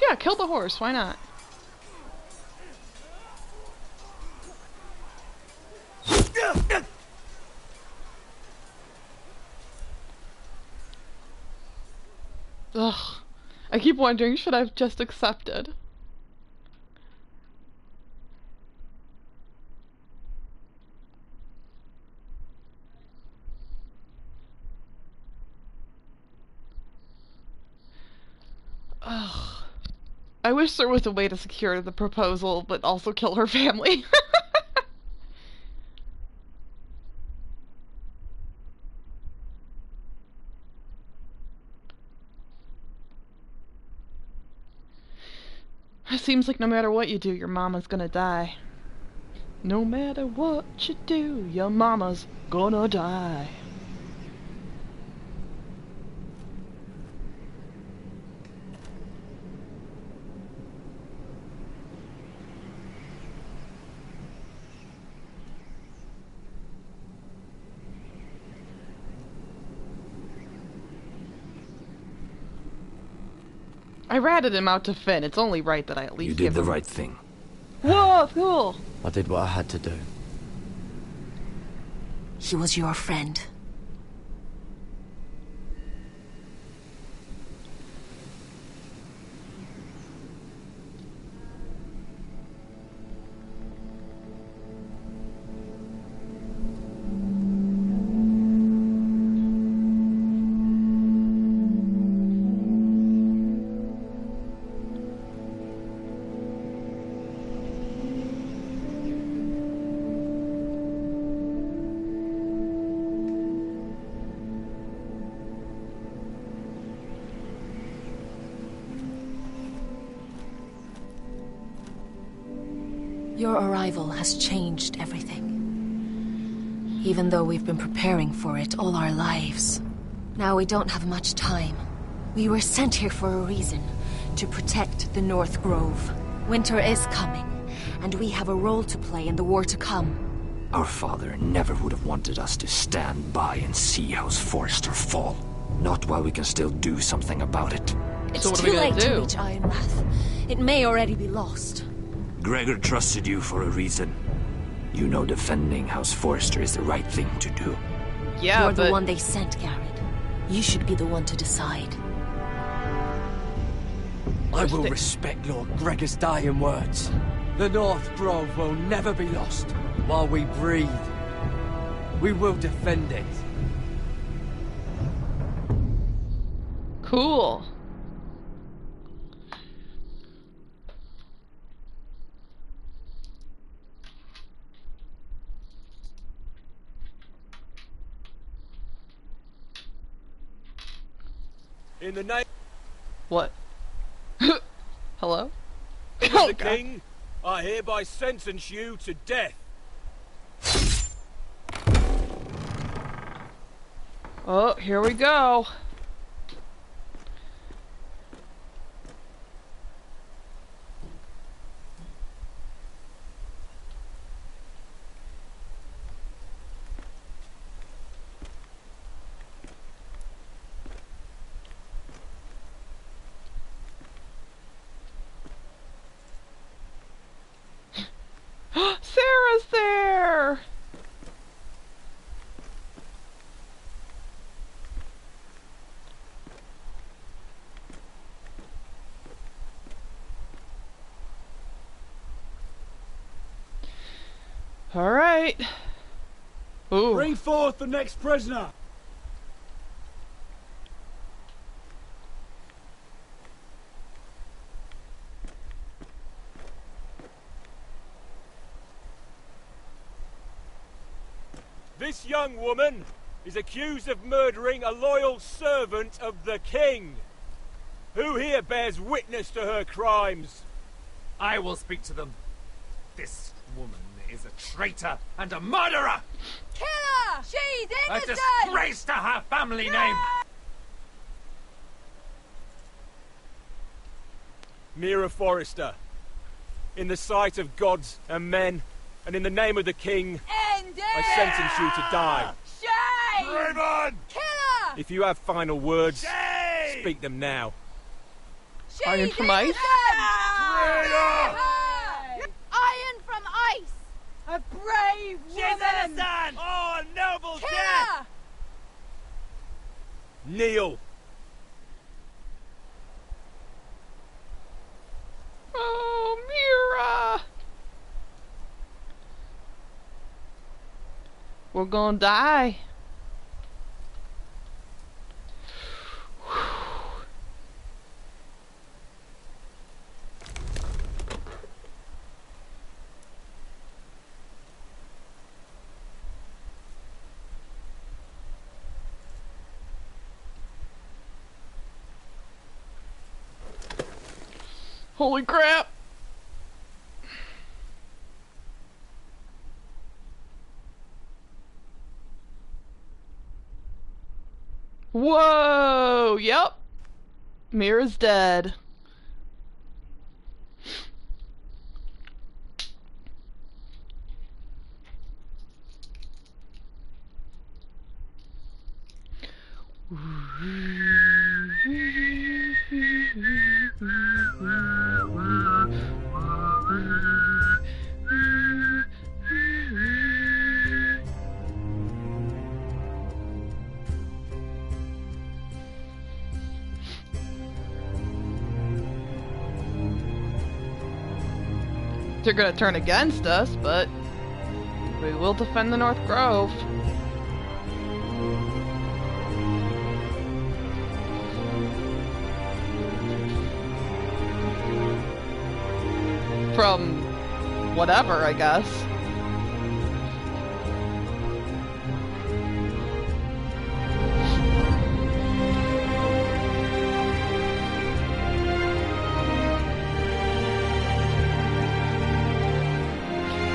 Yeah, kill the horse, why not? Ugh. I keep wondering, should I have just accepted? Ugh. I wish there was a way to secure the proposal, but also kill her family. It seems like no matter what you do, your mama's gonna die. No matter what you do, your mama's gonna die. I ratted him out to Finn. It's only right that I at least You did the right thing. Whoa, cool. I did what I had to do. He was your friend. Your arrival has changed everything. Even though we've been preparing for it all our lives. Now we don't have much time. We were sent here for a reason. To protect the North Grove. Winter is coming, and we have a role to play in the war to come. Our father never would have wanted us to stand by and see House Forrester fall. Not while we can still do something about it. It's too late to reach Ironrath. It may already be lost. Gregor trusted you for a reason. You know defending House Forrester is the right thing to do. Yeah, You're the one they sent, Garrett. You should be the one to decide. I will respect Lord Gregor's dying words. The North Grove will never be lost while we breathe. We will defend it. Cool. In the name... What? Hello? of the king, I hereby sentence you to death. Oh, here we go. Sarah's there! All right. Ooh. Bring forth the next prisoner. This young woman is accused of murdering a loyal servant of the king. Who here bears witness to her crimes? I will speak to them. This woman is a traitor and a murderer! Kill her! She's A innocent! disgrace to her family name! Mira Forrester, in the sight of gods and men, and in the name of the king, End it! I sentence you to die. Shame! Raven! Kill her! If you have final words, Shame! speak them now. She's Iron from ice? innocent! Iron from ice! A brave woman! She's innocent! Oh, noble Kill death! her! Kneel. Oh, Mira! We're gonna die. Holy crap! Whoa! Yep. Mira's dead. They're gonna turn against us, but we will defend the North Grove. From whatever, I guess.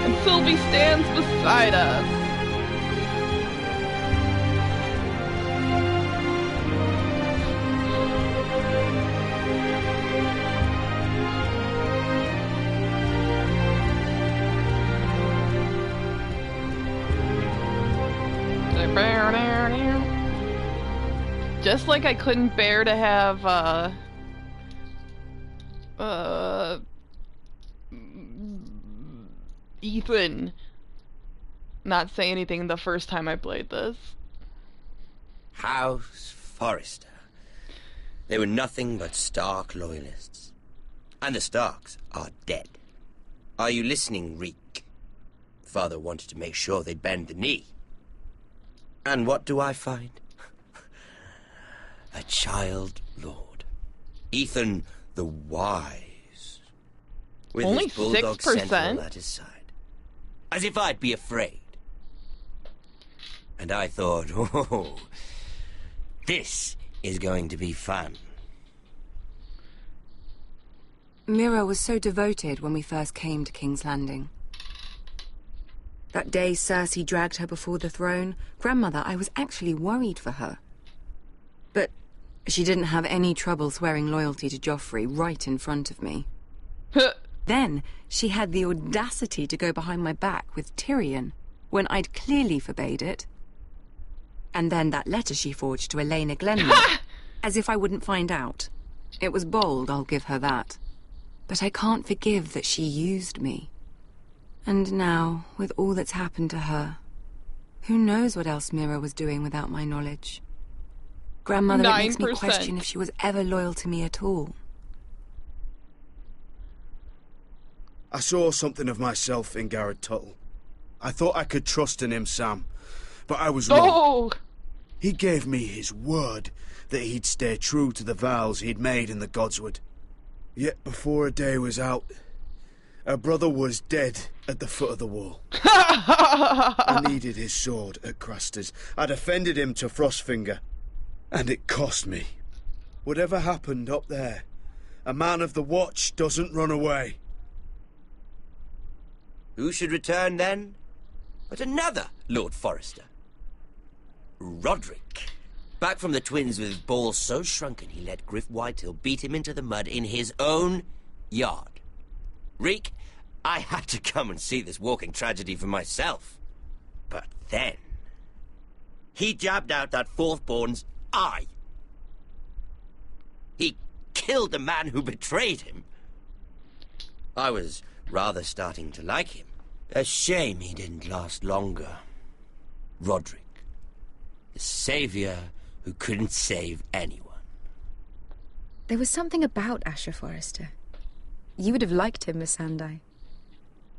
And Sylvie stands beside us. Just like I couldn't bear to have, Ethan not say anything the first time I played this. House Forrester. They were nothing but Stark loyalists. And the Starks are dead. Are you listening, Reek? Father wanted to make sure they'd bend the knee. And what do I find? A child lord. Ethan the Wise. With only his bulldog 6%? sentinel at his side. As if I'd be afraid. And I thought, oh, this is going to be fun. Mira was so devoted when we first came to King's Landing. That day Cersei dragged her before the throne, Grandmother, I was actually worried for her. But she didn't have any trouble swearing loyalty to Joffrey right in front of me. Then she had the audacity to go behind my back with Tyrion, when I'd clearly forbade it. And then that letter she forged to Elena Glenmore, as if I wouldn't find out. It was bold, I'll give her that. But I can't forgive that she used me. And now, with all that's happened to her, who knows what else Mira was doing without my knowledge? Grandmother, it makes me question if she was ever loyal to me at all. I saw something of myself in Garrett Tuttle. I thought I could trust in him, Sam. But I was wrong. He gave me his word that he'd stay true to the vows he'd made in the Godswood. Yet before a day was out, a brother was dead at the foot of the wall. I needed his sword at Craster's. I defended him to Frostfinger. And it cost me. Whatever happened up there, a man of the Watch doesn't run away. Who should return then? But another Lord Forrester. Roderick. Back from the Twins with balls so shrunken he let Griff Whitehill beat him into the mud in his own yard. Reek, I had to come and see this walking tragedy for myself. But then... he jabbed out that fourth-born's eye. He killed the man who betrayed him. I was rather starting to like him. A shame he didn't last longer. Roderick. The savior who couldn't save anyone. There was something about Asher Forrester. You would have liked him, Miss Sandai.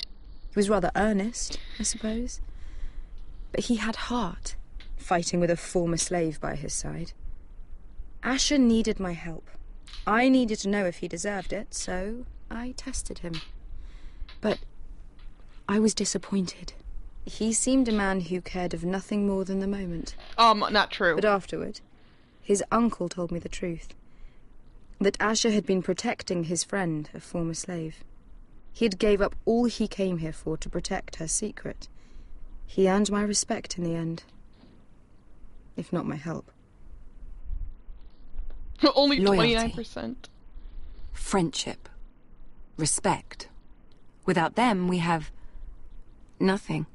He was rather earnest, I suppose. But he had heart, fighting with a former slave by his side. Asher needed my help. I needed to know if he deserved it, so I tested him. But I was disappointed. He seemed a man who cared of nothing more than the moment. Not true. But afterward, his uncle told me the truth. That Asher had been protecting his friend, a former slave. He had gave up all he came here for to protect her secret. He earned my respect in the end. If not my help. Only Loyalty. 29%. Friendship. Respect. Without them, we have... nothing.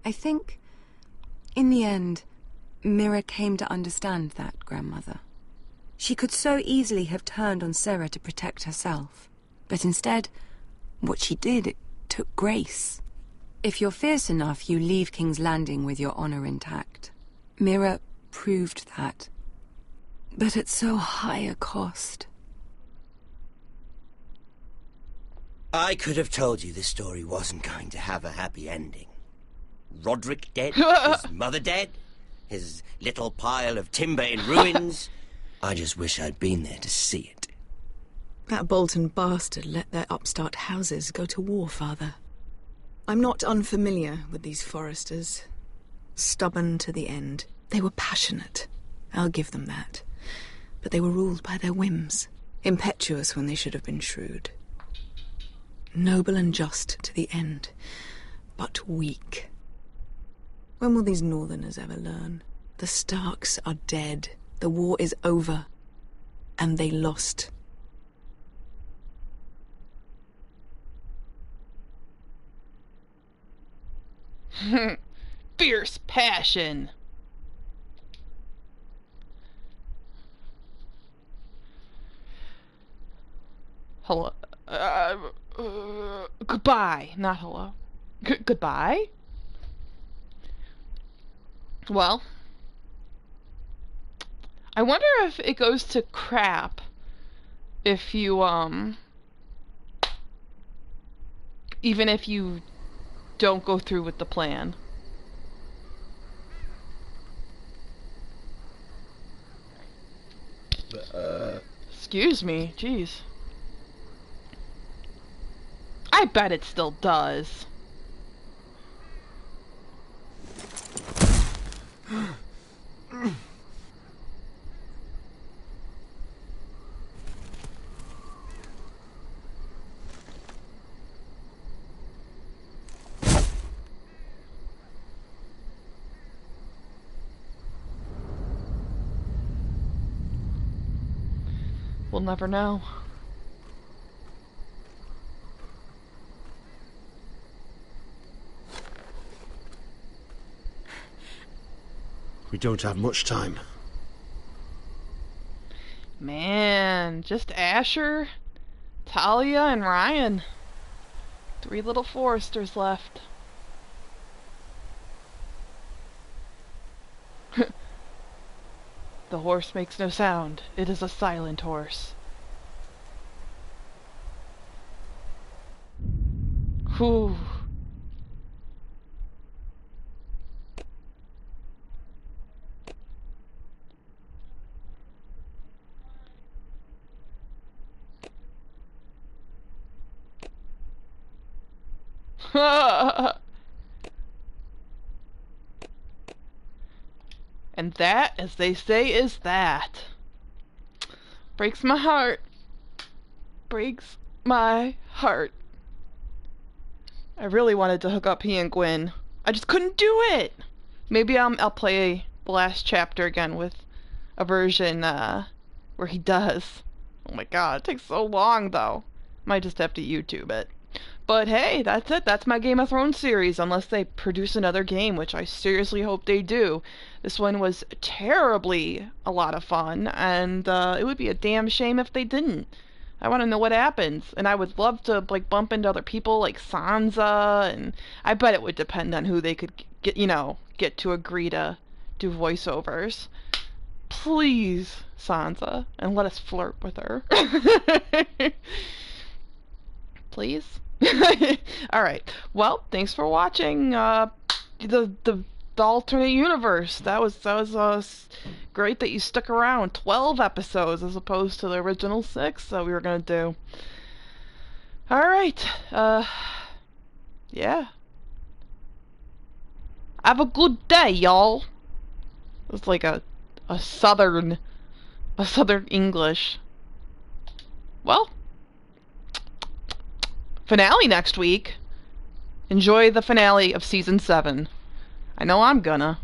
I think, in the end, Mira came to understand that, Grandmother. She could so easily have turned on Sarah to protect herself. But instead, what she did, it took grace. If you're fierce enough, you leave King's Landing with your honor intact. Mira proved that. But at so high a cost. I could have told you this story wasn't going to have a happy ending. Roderick dead, his mother dead, his little pile of timber in ruins. I just wish I'd been there to see it. That Bolton bastard let their upstart houses go to war, Father. I'm not unfamiliar with these Forresters. Stubborn to the end. They were passionate. I'll give them that. But they were ruled by their whims. Impetuous when they should have been shrewd. Noble and just to the end. But weak. When will these Northerners ever learn? The Starks are dead. The war is over. And they lost. Fierce passion. Hello. Goodbye, not hello. Goodbye? Well, I wonder if it goes to crap if you, even if you don't go through with the plan. Excuse me, jeez. I bet it still does. We'll never know. We don't have much time. Man, just Asher, Talia, and Ryan. 3 little Foresters left. The horse makes no sound. It is a silent horse. Whew. And that, as they say, is that. Breaks my heart. Breaks my heart. I really wanted to hook up he and Gwen. I just couldn't do it! Maybe I'll play the last chapter again with a version where he does. Oh my god, it takes so long though. Might just have to YouTube it. But hey, that's it. That's my Game of Thrones series, unless they produce another game, which I seriously hope they do. This one was terribly a lot of fun, and it would be a damn shame if they didn't. I want to know what happens, and I would love to like bump into other people like Sansa, and I bet it would depend on who they could get to agree to do voiceovers. Please, Sansa, and let us flirt with her. Please. Alright, well, thanks for watching the alternate universe. That was great that you stuck around. 12 episodes as opposed to the original 6 that we were gonna do. Alright, yeah. Have a good day, y'all. It's like a southern English. Well, finale next week. Enjoy the finale of season 7. I know I'm gonna.